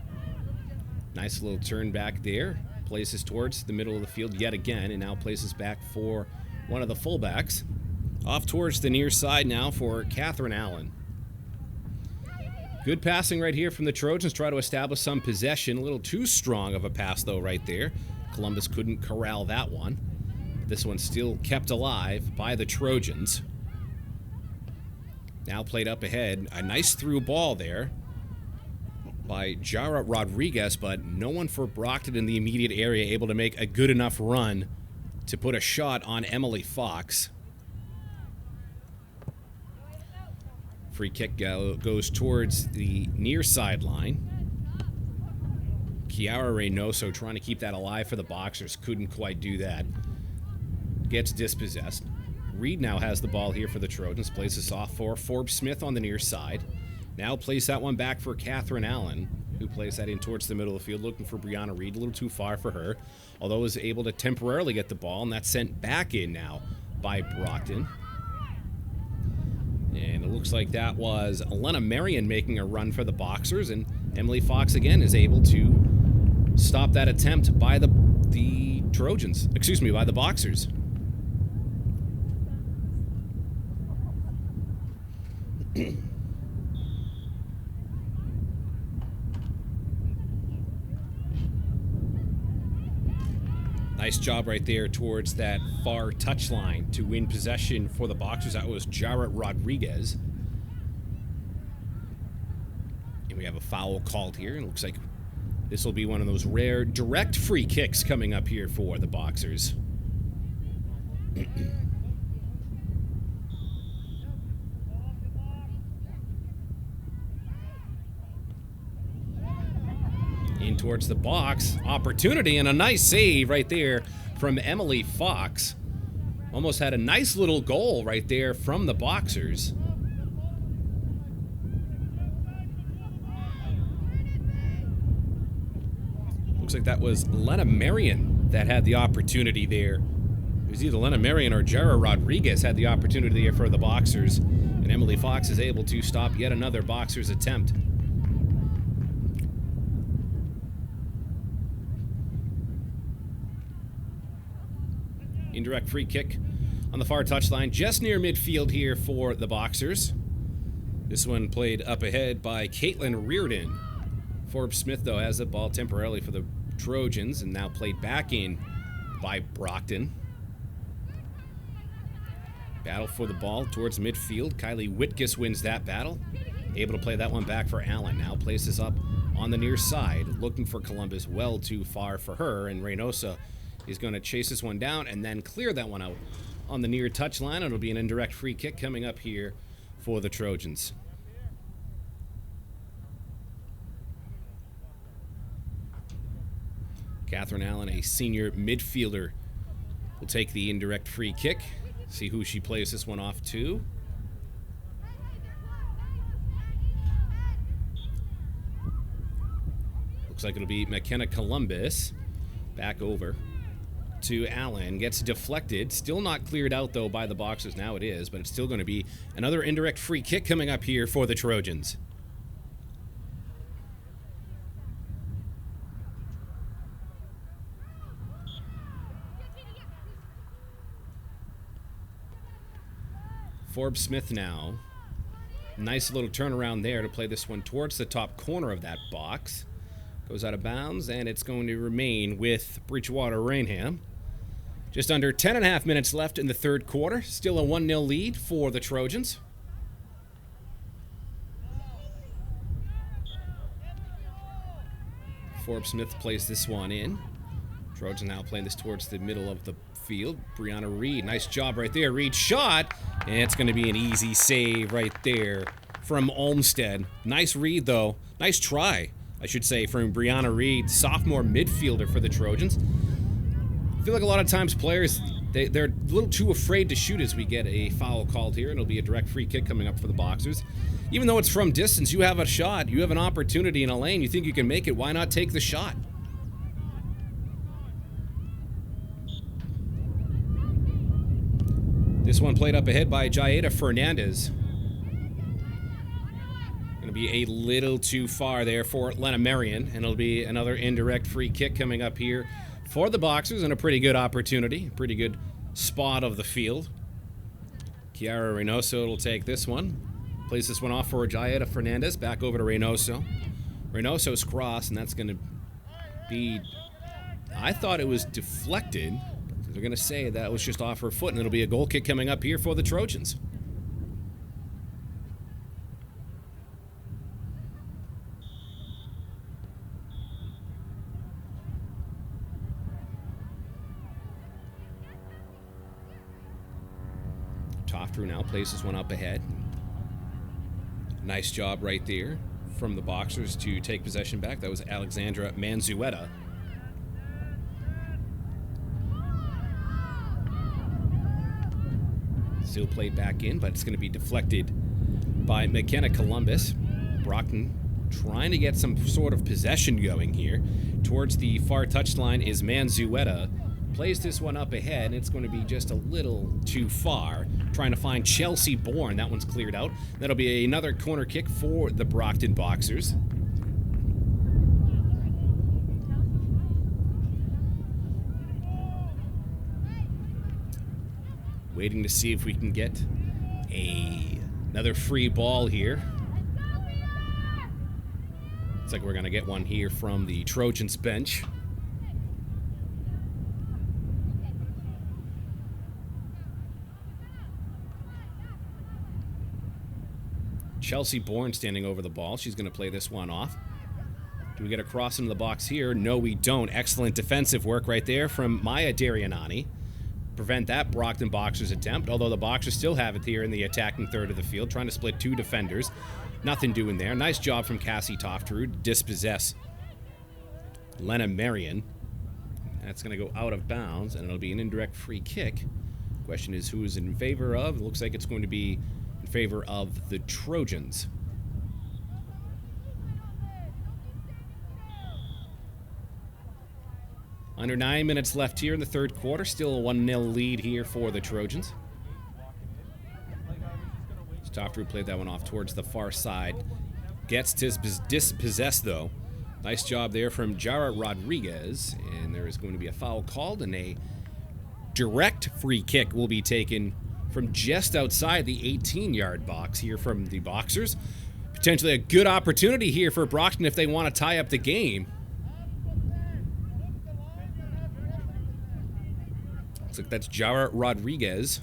Nice little turn back there. Places towards the middle of the field yet again, and now places back for one of the fullbacks. Off towards the near side now for Catherine Allen. Good passing right here from the Trojans. Try to establish some possession. A little too strong of a pass, though, right there. Columbus couldn't corral that one. This one's still kept alive by the Trojans. Now played up ahead. A nice through ball there by Jara Rodriguez, but no one for Brockton in the immediate area able to make a good enough run to put a shot on Emily Fox. Free kick goes towards the near sideline. Kiara Reynoso trying to keep that alive for the Boxers. Couldn't quite do that. Gets dispossessed. Reed now has the ball here for the Trojans. Plays this off for Forbes Smith on the near side. Now plays that one back for Catherine Allen, who plays that in towards the middle of the field, looking for Brianna Reed. A little too far for her, although was able to temporarily get the ball, and that's sent back in now by Brockton. And it looks like that was Elena Marion making a run for the Boxers, and Emily Fox again is able to stop that attempt by the Trojans. Excuse me, by the Boxers. Nice job right there towards that far touchline to win possession for the Boxers. That was Jarrett Rodriguez. And we have a foul called here. It looks like this will be one of those rare direct free kicks coming up here for the Boxers. In towards the box. Opportunity and a nice save right there from Emily Fox. Almost had a nice little goal right there from the Boxers. Looks like that was Lena Marion that had the opportunity there. It was either Lena Marion or Jara Rodriguez had the opportunity there for the Boxers. And Emily Fox is able to stop yet another Boxers attempt. Indirect free kick on the far touchline, just near midfield here for the Boxers. This one played up ahead by Caitlin Reardon. Forbes Smith, though, has the ball temporarily for the Trojans, and now played back in by Brockton. Battle for the ball towards midfield. Kylie Whitkus wins that battle. Able to play that one back for Allen. Now places up on the near side, looking for Columbus. Well too far for her, and Reynosa is going to chase this one down and then clear that one out on the near touchline. It'll be an indirect free kick coming up here for the Trojans. Catherine Allen, a senior midfielder, will take the indirect free kick. See who she plays this one off to. Looks like it'll be McKenna Columbus. Back over to Allen, gets deflected, still not cleared out though by the Boxers. Now it is, but it's still going to be another indirect free kick coming up here for the Trojans. Forbes Smith now, nice little turnaround there to play this one towards the top corner of that box. Goes out of bounds, and it's going to remain with Bridgewater-Raynham. Just under 10.5 minutes left in the third quarter. Still a 1-0 lead for the Trojans. Forbes Smith plays this one in. Trojans now playing this towards the middle of the field. Brianna Reed, nice job right there. Reed shot, and it's going to be an easy save right there from Olmsted. Nice read, though. Nice try, I should say, from Brianna Reed, sophomore midfielder for the Trojans. I feel like a lot of times players, they're a little too afraid to shoot as we get a foul called here, and it'll be a direct free kick coming up for the Boxers. Even though it's from distance, you have a shot, you have an opportunity in a lane, you think you can make it, why not take the shot? This one played up ahead by Jaeda Fernandez. Going to be a little too far there for Lena Marion, and it'll be another indirect free kick coming up here for the Boxers, and a pretty good opportunity, pretty good spot of the field. Kiara Reynoso will take this one. Plays this one off for Jaeda Fernandez, back over to Reynoso. Reynoso's cross, and that's going to be, I thought it was deflected. They're going to say that was just off her foot, and it'll be a goal kick coming up here for the Trojans. Toftrew now places one up ahead. Nice job right there from the Boxers to take possession back. That was Alexandra Manzueta. Still played back in, but it's going to be deflected by McKenna Columbus. Brockton trying to get some sort of possession going here. Towards the far touchline is Manzueta. Plays this one up ahead, and it's going to be just a little too far. Trying to find Chelsea Bourne. That one's cleared out. That'll be another corner kick for the Brockton Boxers. Waiting to see if we can get another free ball here. Looks like we're going to get one here from the Trojans bench. Chelsea Bourne standing over the ball. She's going to play this one off. Do we get a cross into the box here? No, we don't. Excellent defensive work right there from Maya Darianani. Prevent that Brockton Boxers attempt, although the Boxers still have it here in the attacking third of the field, trying to split two defenders. Nothing doing there. Nice job from Cassie Tofterud to dispossess Lena Marion. That's going to go out of bounds, and it'll be an indirect free kick. Question is who is in favor of? It looks like it's going to be in favor of the Trojans. Under 9 minutes left here in the third quarter. Still a 1-0 lead here for the Trojans. Tofterud played that one off towards the far side. Gets dispossessed, though. Nice job there from Jara Rodriguez. And there is going to be a foul called, and a direct free kick will be taken from just outside the 18-yard box here from the Boxers. Potentially a good opportunity here for Brockton if they want to tie up the game. Looks like that's Jara Rodriguez.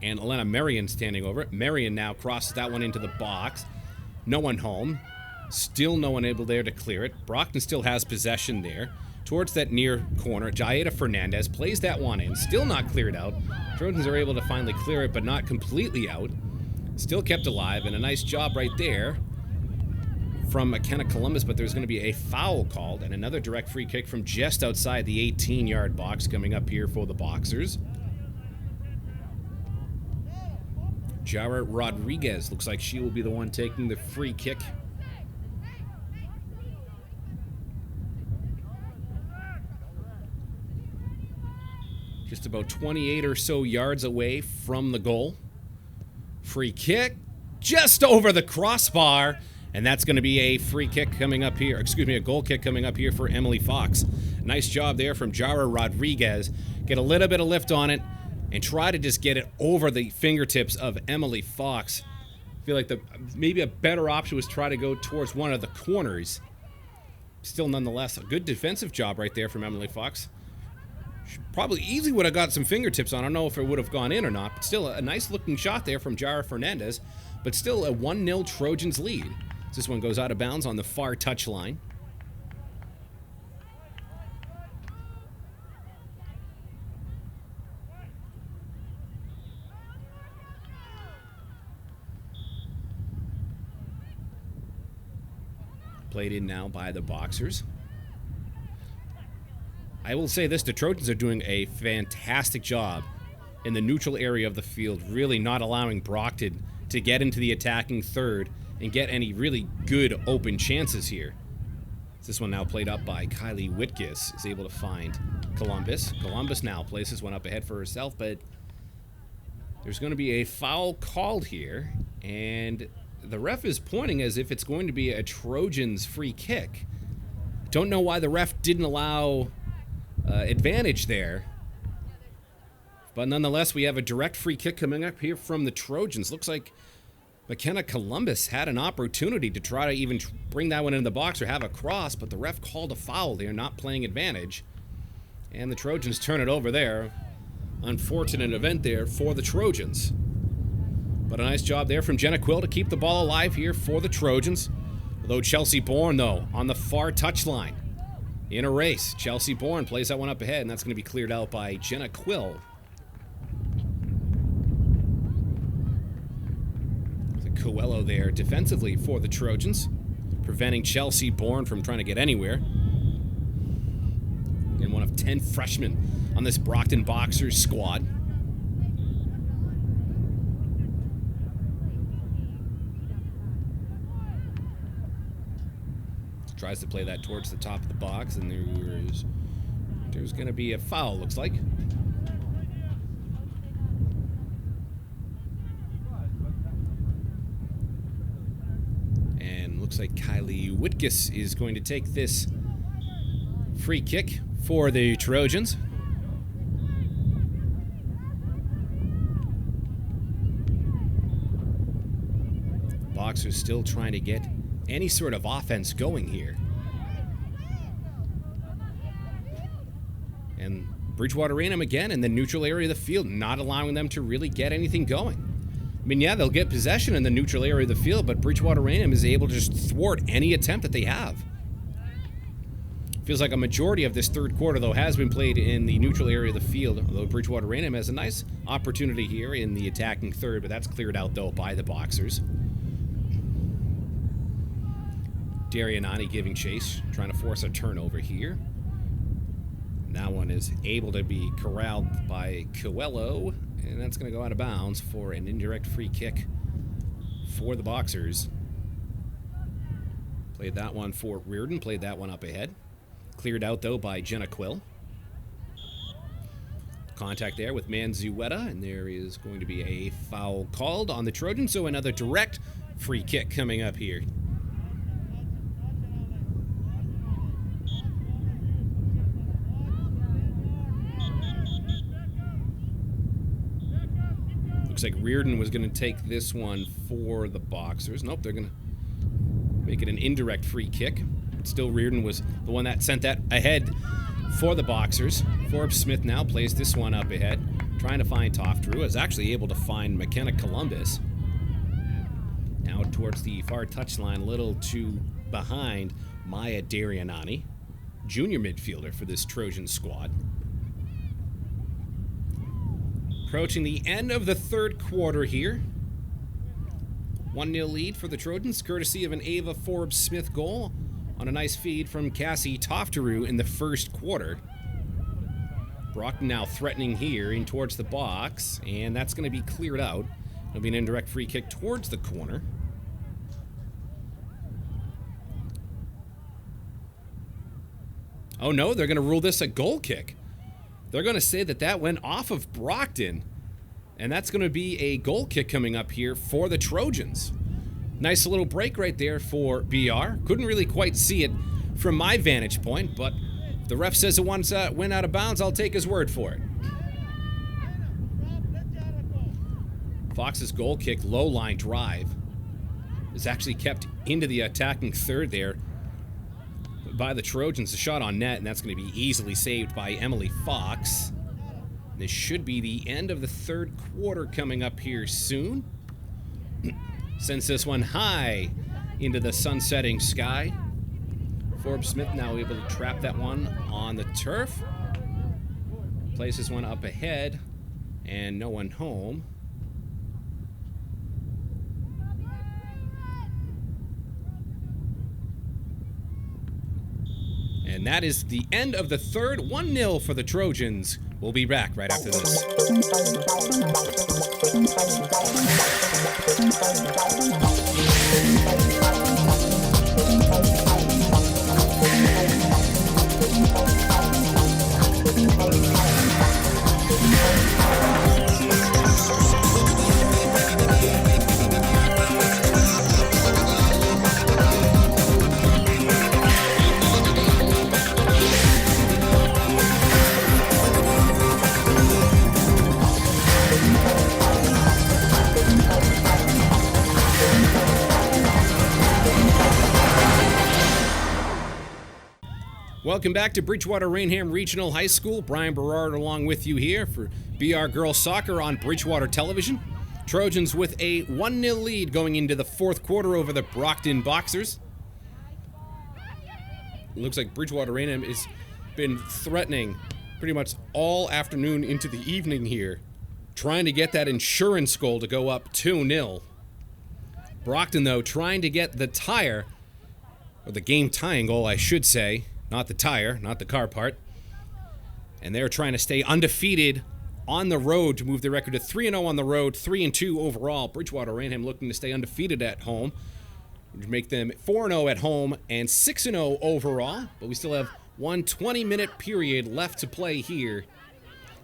And Elena Marion standing over it. Marion now crosses that one into the box. No one home. Still no one able there to clear it. Brockton still has possession there. Towards that near corner, Jaeda Fernandez plays that one in. Still not cleared out. Trojans are able to finally clear it, but not completely out. Still kept alive, and a nice job right there from McKenna Columbus, but there's going to be a foul called, and another direct free kick from just outside the 18-yard box coming up here for the Boxers. Jara Rodriguez looks like she will be the one taking the free kick. Just about 28 or so yards away from the goal. Free kick just over the crossbar, and that's going to be a free kick coming up here. Excuse me, a goal kick coming up here for Emily Fox. Nice job there from Jara Rodriguez. Get a little bit of lift on it and try to just get it over the fingertips of Emily Fox. I feel like maybe a better option was try to go towards one of the corners. Still, nonetheless, a good defensive job right there from Emily Fox. She probably easily would have got some fingertips on. I don't know if it would have gone in or not, but still a nice-looking shot there from Jara Fernandez, but still a 1-0 Trojans lead. This one goes out of bounds on the far touchline. Played in now by the Boxers. I will say this, the Trojans are doing a fantastic job in the neutral area of the field, really not allowing Brockton to get into the attacking third and get any really good open chances here. This one now played up by Kylie Whitgis, is able to find Columbus. Columbus now plays this one up ahead for herself, but there's going to be a foul called here, and the ref is pointing as if it's going to be a Trojans free kick. Don't know why the ref didn't allow advantage there. But nonetheless, we have a direct free kick coming up here from the Trojans. Looks like McKenna Columbus had an opportunity to try to even bring that one into the box or have a cross, but the ref called a foul. They're not playing advantage. And the Trojans turn it over there. Unfortunate event there for the Trojans. But a nice job there from Jenna Quill to keep the ball alive here for the Trojans. Although Chelsea Bourne, though, on the far touchline. In a race, Chelsea Bourne plays that one up ahead, and that's going to be cleared out by Jenna Quill. Coelho there defensively for the Trojans, preventing Chelsea Bourne from trying to get anywhere. And one of 10 freshmen on this Brockton Boxers squad. Tries to play that towards the top of the box, and there's going to be a foul, looks like. And looks like Kylie Whitkus is going to take this free kick for the Trojans. Boxers still trying to get any sort of offense going here. And Bridgewater-Raynham again in the neutral area of the field, not allowing them to really get anything going. I mean, yeah, they'll get possession in the neutral area of the field, but Bridgewater-Raynham is able to just thwart any attempt that they have. Feels like a majority of this third quarter, though, has been played in the neutral area of the field, although Bridgewater-Raynham has a nice opportunity here in the attacking third, but that's cleared out, though, by the Boxers. Darianani giving chase, trying to force a turnover here. That one is able to be corralled by Coelho, and that's going to go out of bounds for an indirect free kick for the Boxers. Played that one for Reardon, played that one up ahead. Cleared out, though, by Jenna Quill. Contact there with Manzueta, and there is going to be a foul called on the Trojans, so another direct free kick coming up here. Looks like Reardon was going to take this one for the Boxers. Nope, they're going to make it an indirect free kick. Still, Reardon was the one that sent that ahead for the Boxers. Forbes Smith now plays this one up ahead, trying to find Tofteru. Is actually able to find McKenna Columbus. Now towards the far touchline, a little too behind Maya Darianani, junior midfielder for this Trojan squad. Approaching the end of the third quarter here. 1-0 lead for the Trojans, courtesy of an Ava Forbes Smith goal on a nice feed from Cassie Tofteru in the first quarter. Brockton now threatening here in towards the box, and that's going to be cleared out. It'll be an indirect free kick towards the corner. Oh no, they're going to rule this a goal kick. They're going to say that that went off of Brockton, and that's going to be a goal kick coming up here for the Trojans. Nice little break right there for BR. Couldn't really quite see it from my vantage point, but if the ref says it went out of bounds, I'll take his word for it. Fox's goal kick, low line drive, is actually kept into the attacking third there by the Trojans. A shot on net, and that's going to be easily saved by Emily Fox. This should be the end of the third quarter coming up here soon. Sends this one high into the sunsetting sky. Forbes Smith now able to trap that one on the turf. Plays this one up ahead, and no one home. And that is the end of the third. 1-0 for the Trojans. We'll be back right after this. Welcome back to Bridgewater-Raynham Regional High School. Brian Berard along with you here for BR Girls Soccer on Bridgewater Television. Trojans with a 1-0 lead going into the fourth quarter over the Brockton Boxers. Looks like Bridgewater-Raynham has been threatening pretty much all afternoon into the evening here, trying to get that insurance goal to go up 2-0. Brockton, though, trying to get the tire, or the game tying goal, I should say. Not the tire, not the car part. And they're trying to stay undefeated on the road to move their record to 3-0 on the road, 3-2 overall. Bridgewater-Raynham looking to stay undefeated at home, which make them 4-0 at home and 6-0 overall. But we still have one 20-minute period left to play here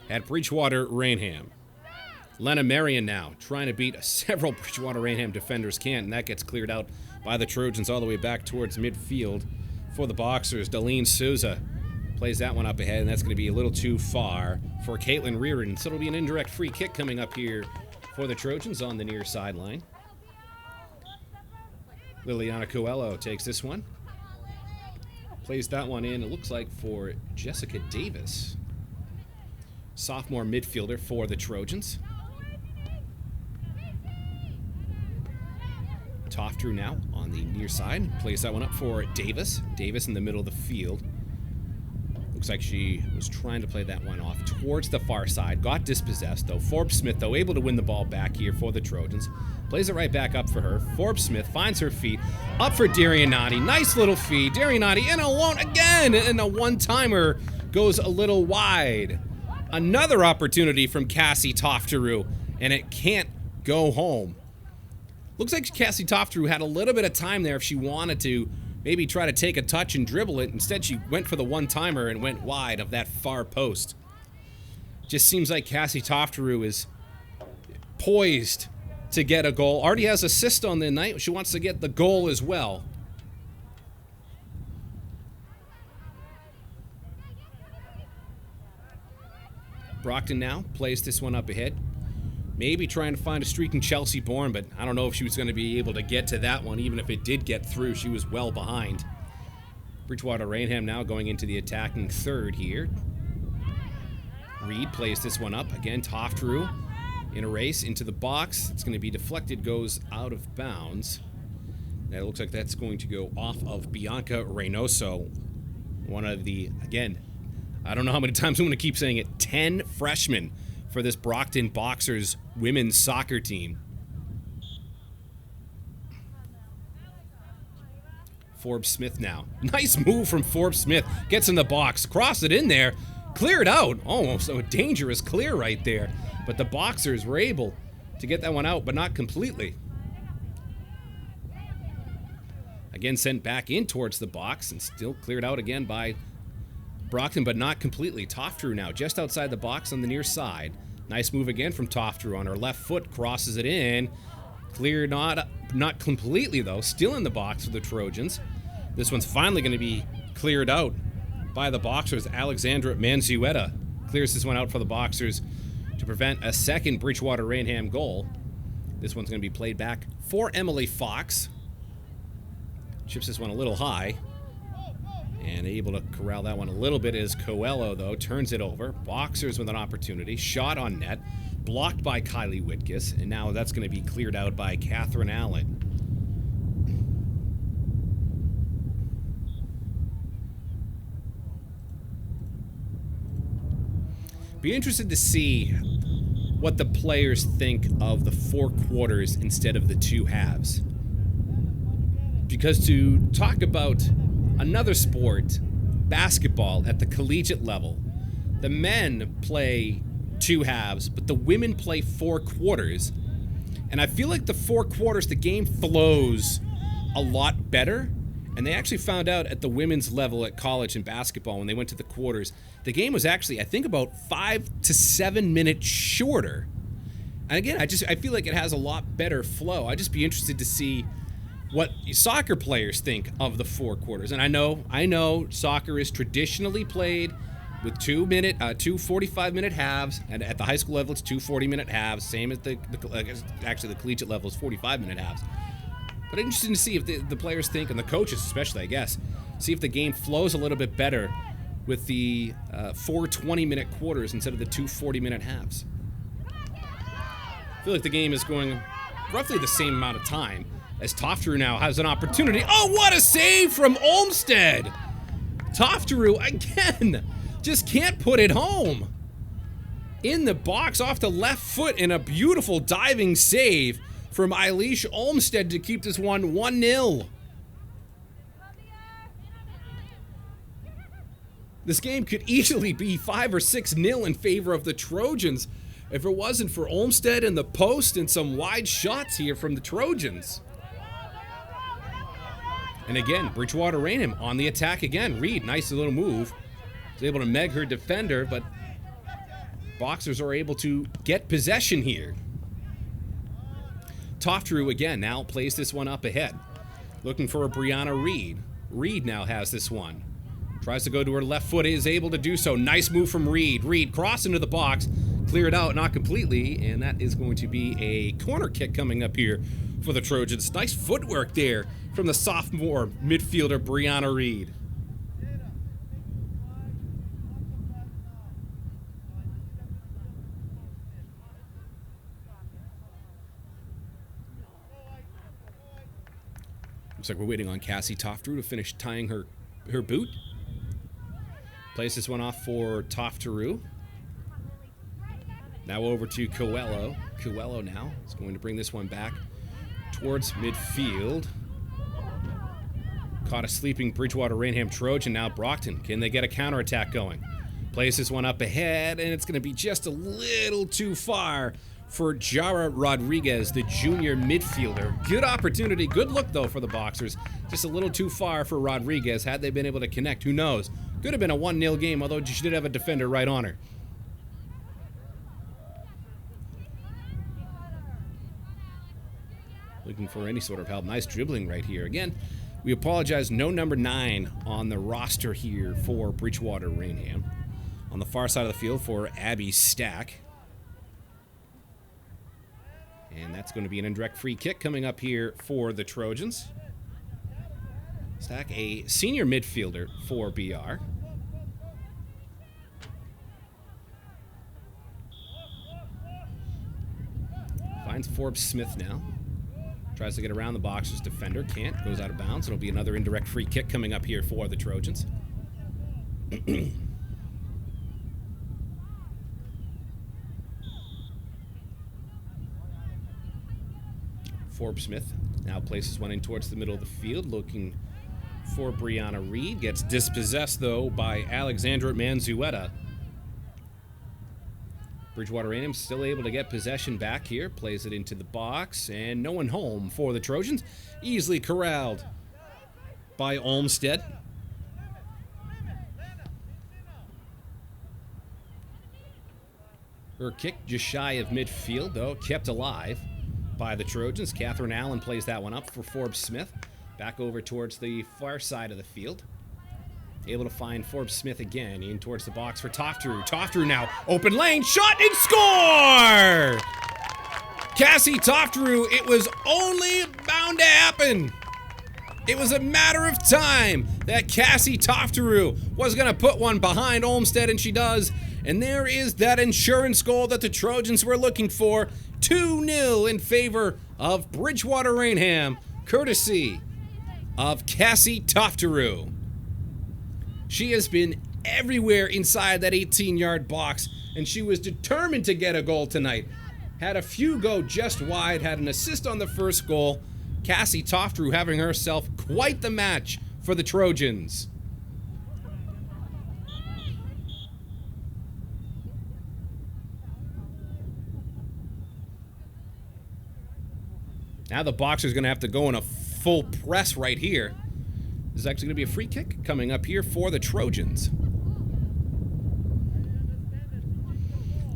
at Bridgewater-Raynham. Lena Marion now trying to beat several Bridgewater-Raynham defenders can't, and that gets cleared out by the Trojans all the way back towards midfield for the Boxers. Dalene Souza plays that one up ahead, and that's going to be a little too far for Caitlin Reardon. So it'll be an indirect free kick coming up here for the Trojans on the near sideline. Liliana Coelho takes this one. Plays that one in, it looks like, for Jessica Davis. Sophomore midfielder for the Trojans. Toftrew now on the near side. Plays that one up for Davis. Davis in the middle of the field. Looks like she was trying to play that one off towards the far side. Got dispossessed, though. Forbes Smith, though, able to win the ball back here for the Trojans. Plays it right back up for her. Forbes Smith finds her feet. Up for Darianati. Nice little feed. Darianati in alone again. And a one-timer goes a little wide. Another opportunity from Cassie Toftrew, and it can't go home. Looks like Cassie Toftrew had a little bit of time there if she wanted to maybe try to take a touch and dribble it. Instead, she went for the one-timer and went wide of that far post. Just seems like Cassie Toftrew is poised to get a goal. Already has assist on the night. She wants to get the goal as well. Brockton now plays this one up ahead. Maybe trying to find a streaking Chelsea Bourne, but I don't know if she was going to be able to get to that one. Even if it did get through, she was well behind. Bridgewater-Raynham now going into the attacking third here. Reed plays this one up. Again, Toftrew in a race into the box. It's going to be deflected, goes out of bounds. That looks like that's going to go off of Bianca Reynoso. One of the, again, I don't know how many times I'm going to keep saying it, 10 freshmen for this Brockton Boxers women's soccer team. Forbes Smith now. Nice move from Forbes Smith. Gets in the box, cross it in there, cleared out. Almost a dangerous clear right there. But the Boxers were able to get that one out, but not completely. Again, sent back in towards the box and still cleared out again by Brockton, but not completely. Toftrew now just outside the box on the near side. Nice move again from Toftrew on her left foot. Crosses it in. Clear, not completely, though. Still in the box for the Trojans. This one's finally going to be cleared out by the Boxers. Alexandra Manzueta clears this one out for the Boxers to prevent a second Bridgewater-Raynham goal. This one's going to be played back for Emily Fox. Chips this one a little high. And able to corral that one a little bit is Coelho, though. Turns it over. Boxers with an opportunity. Shot on net. Blocked by Kylie Whitkus. And now that's going to be cleared out by Catherine Allen. Be interested to see what the players think of the 4 quarters instead of the 2 halves. Because to talk about another sport, basketball at the collegiate level, the men play 2 halves, but the women play 4 quarters. And I feel like the 4 quarters, the game flows a lot better. And they actually found out at the women's level at college in basketball when they went to the quarters, the game was actually, I think, about 5 to 7 minutes shorter. And again, I feel like it has a lot better flow. I'd just be interested to see what soccer players think of the 4 quarters. And I know soccer is traditionally played with 2 45-minute halves, and at the high school level it's 2 40-minute halves, same as the collegiate level is 45-minute halves. But interesting to see if the players think, and the coaches especially, I guess, see if the game flows a little bit better with the 4 20-minute quarters instead of the 2 40-minute halves. I feel like the game is going roughly the same amount of time, as Toftrew now has an opportunity. Oh, what a save from Olmsted! Toftrew, again, just can't put it home. In the box, off the left foot, in a beautiful diving save from Eilish Olmstead to keep this one 1-0. This game could easily be 5 or 6-0 in favor of the Trojans if it wasn't for Olmstead and the post and some wide shots here from the Trojans. And again, Bridgewater-Raynham on the attack again. Reed, nice little move. Was able to meg her defender, but Boxers are able to get possession here. Tofteru again now plays this one up ahead. Looking for a Brianna Reed. Reed now has this one. Tries to go to her left foot, is able to do so. Nice move from Reed. Reed cross into the box. Clear it out, not completely, and that is going to be a corner kick coming up here for the Trojans. Nice footwork there from the sophomore midfielder Brianna Reed. Looks like we're waiting on Cassie Tofteru to finish tying her boot. Plays this one off for Tofteru. Now over to Coelho. Coelho now is going to bring this one back towards midfield. Caught a sleeping Bridgewater-Raynham Trojan. Now Brockton. Can they get a counterattack going? Plays this one up ahead, and it's going to be just a little too far for Jara Rodriguez, the junior midfielder. Good opportunity. Good look, though, for the Boxers. Just a little too far for Rodriguez. Had they been able to connect, who knows? Could have been a 1-0 game, although she did have a defender right on her. Looking for any sort of help. Nice dribbling right here. Again, we apologize. No number 9 on the roster here for Bridgewater-Raynham. On the far side of the field for Abby Stack. And that's going to be an indirect free kick coming up here for the Trojans. Stack, a senior midfielder for BR. Finds Forbes Smith now. Tries to get around the Boxers defender. Can't. Goes out of bounds. It'll be another indirect free kick coming up here for the Trojans. Forbes Smith now places one in towards the middle of the field, looking for Brianna Reed. Gets dispossessed, though, by Alexandra Manzueta. Bridgewater-Raynham still able to get possession back here. Plays it into the box, and no one home for the Trojans. Easily corralled by Olmstead. Her kick just shy of midfield, though, kept alive by the Trojans. Catherine Allen plays that one up for Forbes Smith. Back over towards the far side of the field. Able to find Forbes Smith again in towards the box for Tofteru. Tofteru now, open lane, shot and score! Cassie Tofteru, it was only bound to happen. It was a matter of time that Cassie Tofteru was going to put one behind Olmstead, and she does. And there is that insurance goal that the Trojans were looking for. 2-0 in favor of Bridgewater-Raynham, courtesy of Cassie Tofteru. She has been everywhere inside that 18-yard box, and she was determined to get a goal tonight. Had a few go just wide, had an assist on the first goal. Cassie Tofteru having herself quite the match for the Trojans. Now the Boxers going to have to go in a full press right here. This is actually going to be a free kick coming up here for the Trojans.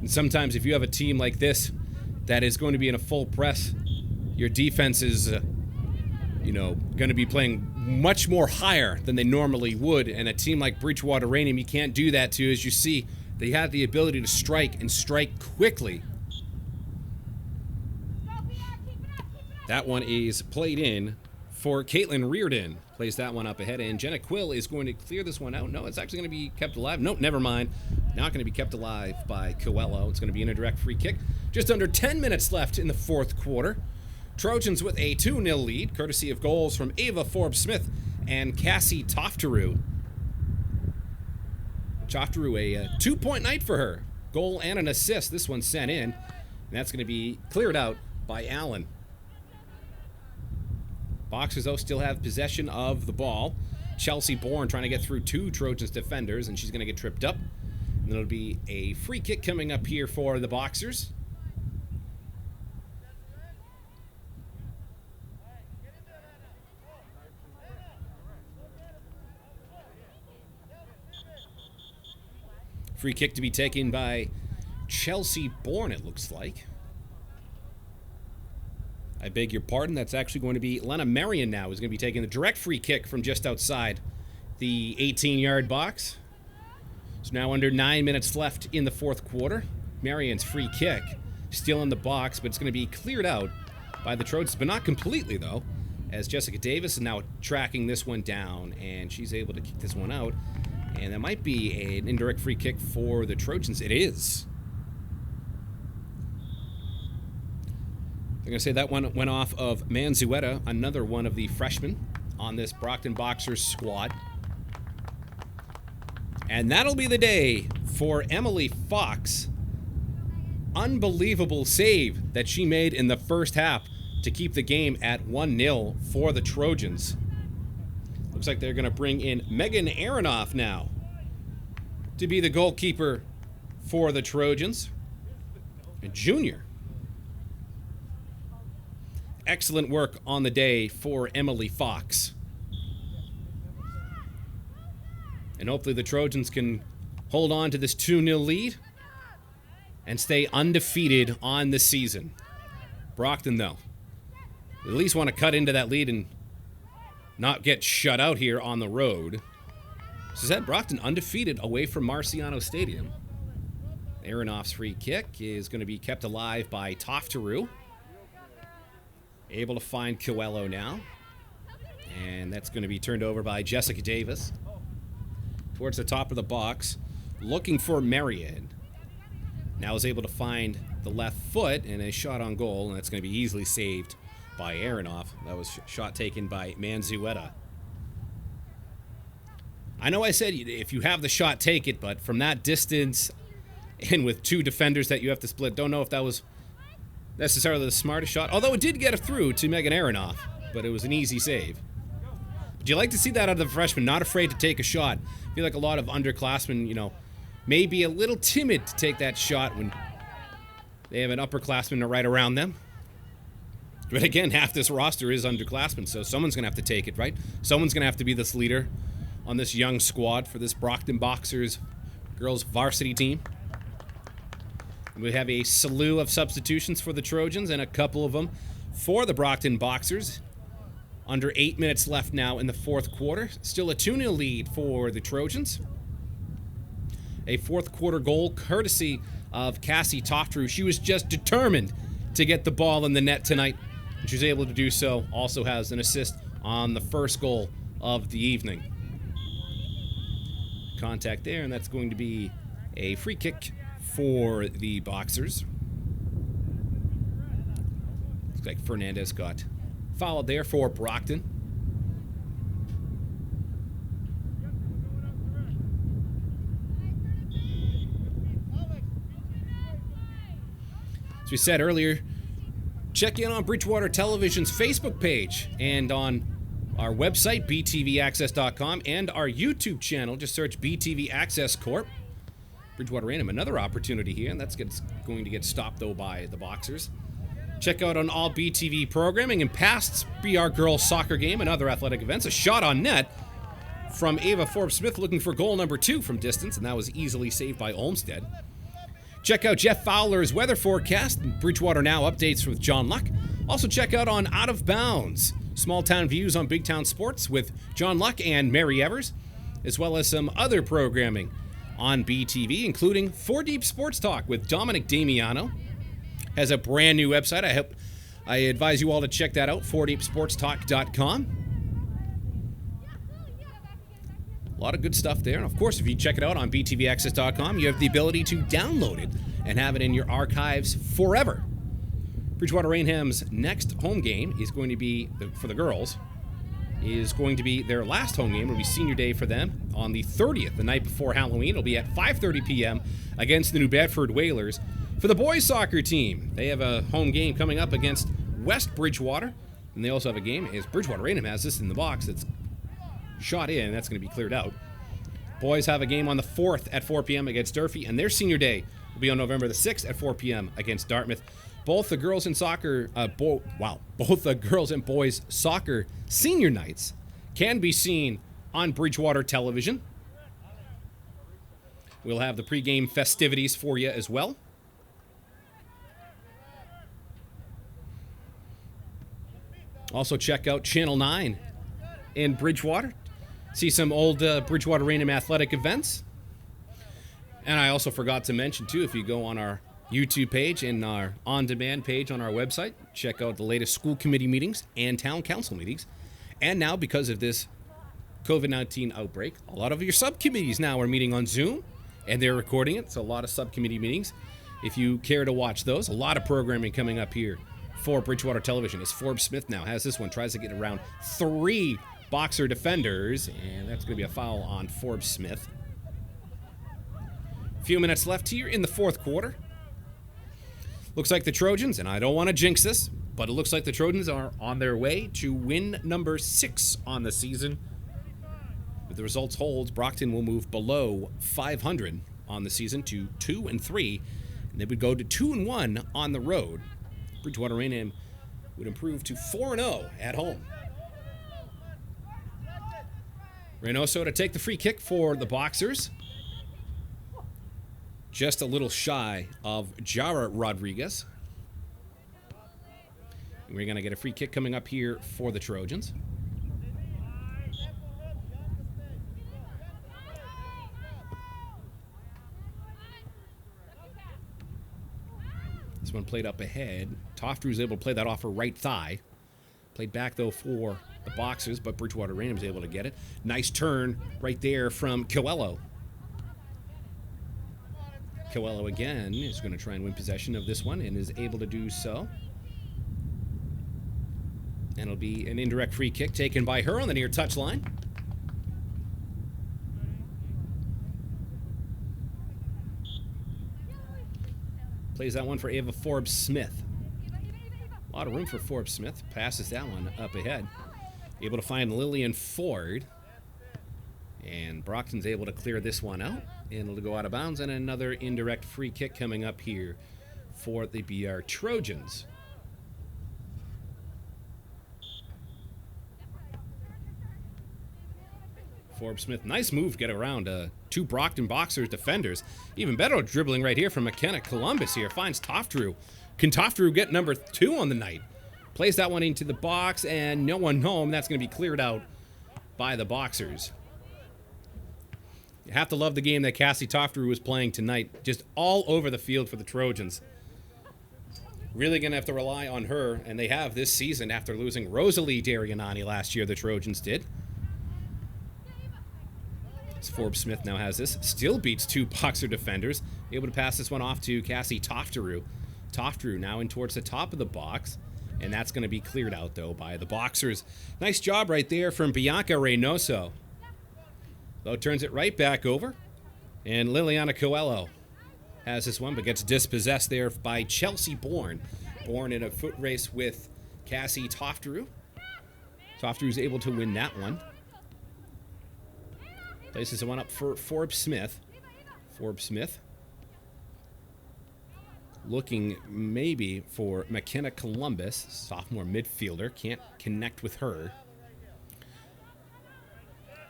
And sometimes if you have a team like this that is going to be in a full press, your defense is, going to be playing much more higher than they normally would. And a team like Bridgewater-Raynham, you can't do that to. As you see, they have the ability to strike and strike quickly. That one is played in for Caitlin Reardon. Plays that one up ahead, and Jenna Quill is going to clear this one out. No, it's actually going to be kept alive. Nope, never mind. Not going to be kept alive by Coelho. It's going to be an indirect free kick. Just under 10 minutes left in the fourth quarter. Trojans with a 2-0 lead, courtesy of goals from Ava Forbes-Smith and Cassie Tofteru. Tofteru, a 2-point night for her. Goal and an assist. This one sent in, and that's going to be cleared out by Allen. Boxers, though, still have possession of the ball. Chelsea Bourne trying to get through 2 Trojans defenders, and she's going to get tripped up. And then it'll be a free kick coming up here for the Boxers. Free kick to be taken by Chelsea Bourne, it looks like. I beg your pardon. That's actually going to be Lena Marion now, who's going to be taking the direct free kick from just outside the 18-yard box. So now under 9 minutes left in the fourth quarter. Marion's free kick still in the box, but it's going to be cleared out by the Trojans, but not completely, though, as Jessica Davis is now tracking this one down, and she's able to kick this one out. And that might be an indirect free kick for the Trojans. It is. I'm going to say that one went off of Manzueta, another one of the freshmen on this Brockton Boxers squad. And that'll be the day for Emily Fox. Unbelievable save that she made in the first half to keep the game at 1-0 for the Trojans. Looks like they're going to bring in Megan Aronoff now to be the goalkeeper for the Trojans. A junior. Excellent work on the day for Emily Fox. And hopefully the Trojans can hold on to this 2-0 lead and stay undefeated on the season. Brockton, though, at least want to cut into that lead and not get shut out here on the road. So is that Brockton undefeated away from Marciano Stadium? Aronoff's free kick is going to be kept alive by Toftaru. Able to find Coelho now. And that's going to be turned over by Jessica Davis. Towards the top of the box, looking for Marion. Now is able to find the left foot and a shot on goal, and that's going to be easily saved by Aronoff. That was shot taken by Manzueta. I know I said if you have the shot, take it, but from that distance and with 2 defenders that you have to split, don't know if that was necessarily the smartest shot, although it did get through to Megan Aronoff, but it was an easy save. But you like to see that out of the freshman, not afraid to take a shot. I feel like a lot of underclassmen, may be a little timid to take that shot when they have an upperclassman right around them. But again, half this roster is underclassmen, so someone's going to have to take it, right? Someone's going to have to be this leader on this young squad for this Brockton Boxers girls varsity team. We have a slew of substitutions for the Trojans and a couple of them for the Brockton Boxers. Under 8 minutes left now in the fourth quarter. Still a 2-0 lead for the Trojans. A fourth quarter goal courtesy of Cassie Toftaru. She was just determined to get the ball in the net tonight. And she was able to do so. Also has an assist on the first goal of the evening. Contact there, and that's going to be a free kick for the Boxers. Looks like Fernandez got fouled there for Brockton. As we said earlier, check in on Bridgewater Television's Facebook page and on our website, btvaccess.com, and our YouTube channel. Just search BTV Access Corp. Bridgewater-Raynham, another opportunity here, and that's going to get stopped, though, by the Boxers. Check out on all BTV programming and past BR Girls Soccer game and other athletic events. A shot on net from Ava Forbes-Smith looking for goal number 2 from distance, and that was easily saved by Olmstead. Check out Jeff Fowler's weather forecast and Bridgewater Now updates with John Luck. Also check out on Out of Bounds, small town views on big town sports with John Luck and Mary Evers, as well as some other programming on BTV, including 4 Deep Sports Talk with Dominic Damiano. Has a brand new website. I advise you all to check that out, 4deepsportstalk.com. A lot of good stuff there. And of course, if you check it out on btvaccess.com, you have the ability to download it and have it in your archives forever. Bridgewater-Raynham's next home game is going to be, for the girls, is going to be their last home game. It'll be senior day for them on the 30th, the night before Halloween. It'll be at 5:30 p.m. against the New Bedford Whalers. For the boys soccer team, they have a home game coming up against West Bridgewater And they also have a game as Bridgewater-Raynham has this in the box that's shot in. That's going to be cleared out. Boys have a game on the 4th at 4 p.m. against Durfee, and their senior day will be on November the 6th at 4 p.m. against Dartmouth. Both the girls and soccer, both the girls and boys soccer senior nights can be seen on Bridgewater television. We'll have the pregame festivities for you as well. Also check out Channel 9 in Bridgewater. See some old Bridgewater-Raynham athletic events. And I also forgot to mention, too, if you go on our YouTube page and our on-demand page on our website, check out the latest school committee meetings and town council meetings. And now, because of this COVID-19 outbreak, a lot of your subcommittees now are meeting on Zoom, and they're recording it. So a lot of subcommittee meetings. If you care to watch those, a lot of programming coming up here for Bridgewater Television, as Forbes Smith now has this one, tries to get around 3 Boxer defenders, and that's going to be a foul on Forbes Smith. A few minutes left here in the 4th quarter. Looks like the Trojans, and I don't want to jinx this, but it looks like the Trojans are on their way to win number 6 on the season. If the results hold, Brockton will move below 500 on the season to 2-3, and they would go to 2-1 on the road. Bridgewater-Raynham would improve to 4-0 at home. Reynoso to take the free kick for the Boxers. Just a little shy of Jara Rodriguez. And we're going to get a free kick coming up here for the Trojans. This one played up ahead. Toftrue was able to play that off her right thigh. Played back, though, for the Boxers, but Bridgewater-Raynham was able to get it. Nice turn right there from Coelho. Coelho again is going to try and win possession of this one and is able to do so. And it'll be an indirect free kick taken by her on the near touchline. Plays that one for Ava Forbes Smith. A lot of room for Forbes Smith. Passes that one up ahead. Able to find Lillian Ford. And Brockton's able to clear this one out. And it'll go out of bounds. And another indirect free kick coming up here for the BR Trojans. Forbes Smith, nice move, get around 2 Brockton Boxers defenders. Even better dribbling right here from McKenna Columbus here. Finds Toftrue. Can Toftrue get number 2 on the night? Plays that one into the box, and no one home. That's going to be cleared out by the Boxers. You have to love the game that Cassie Toftrue was playing tonight. Just all over the field for the Trojans. Really going to have to rely on her, and they have this season after losing Rosalie Darianani last year, the Trojans did. Forbes Smith now has this. Still beats 2 Boxer defenders. Able to pass this one off to Cassie Toftrue. Toftrue now in towards the top of the box. And that's going to be cleared out, though, by the Boxers. Nice job right there from Bianca Reynoso. Though turns it right back over. And Liliana Coelho has this one, but gets dispossessed there by Chelsea Bourne. Bourne in a foot race with Cassie Toftrue. Toftrue's able to win that one. Places the one up for Forbes Smith. Forbes Smith looking maybe for McKenna Columbus, sophomore midfielder. Can't connect with her.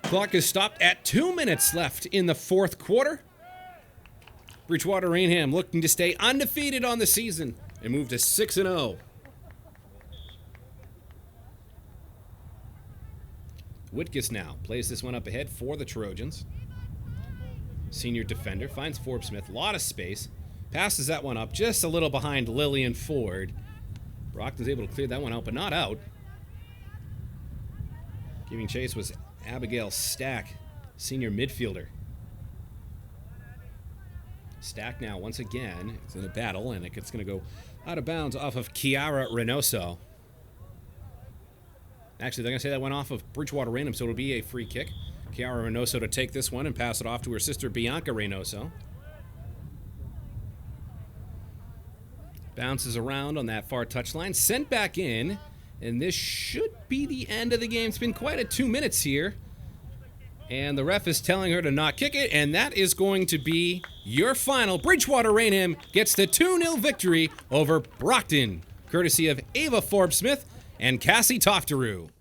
Clock is stopped at 2 minutes left in the 4th quarter. Bridgewater-Raynham looking to stay undefeated on the season and move to 6-0. Whitkus now plays this one up ahead for the Trojans. Senior defender finds Forbes Smith. A lot of space. Passes that one up just a little behind Lillian Ford. Brockton's able to clear that one out, but not out. Giving chase was Abigail Stack, senior midfielder. Stack now, once again, it's in a battle, and it's going to go out of bounds off of Kiara Reynoso. Actually, they're going to say that went off of Bridgewater-Raynham, so it'll be a free kick. Kiara Reynoso to take this one and pass it off to her sister, Bianca Reynoso. Bounces around on that far touchline. Sent back in And this should be the end of the game. It's been quite a 2 minutes here. And the ref is telling her to not kick it, and that is going to be your final. Bridgewater-Raynham gets the 2-0 victory over Brockton, courtesy of Ava Forbes-Smith and Cassie Tofteru.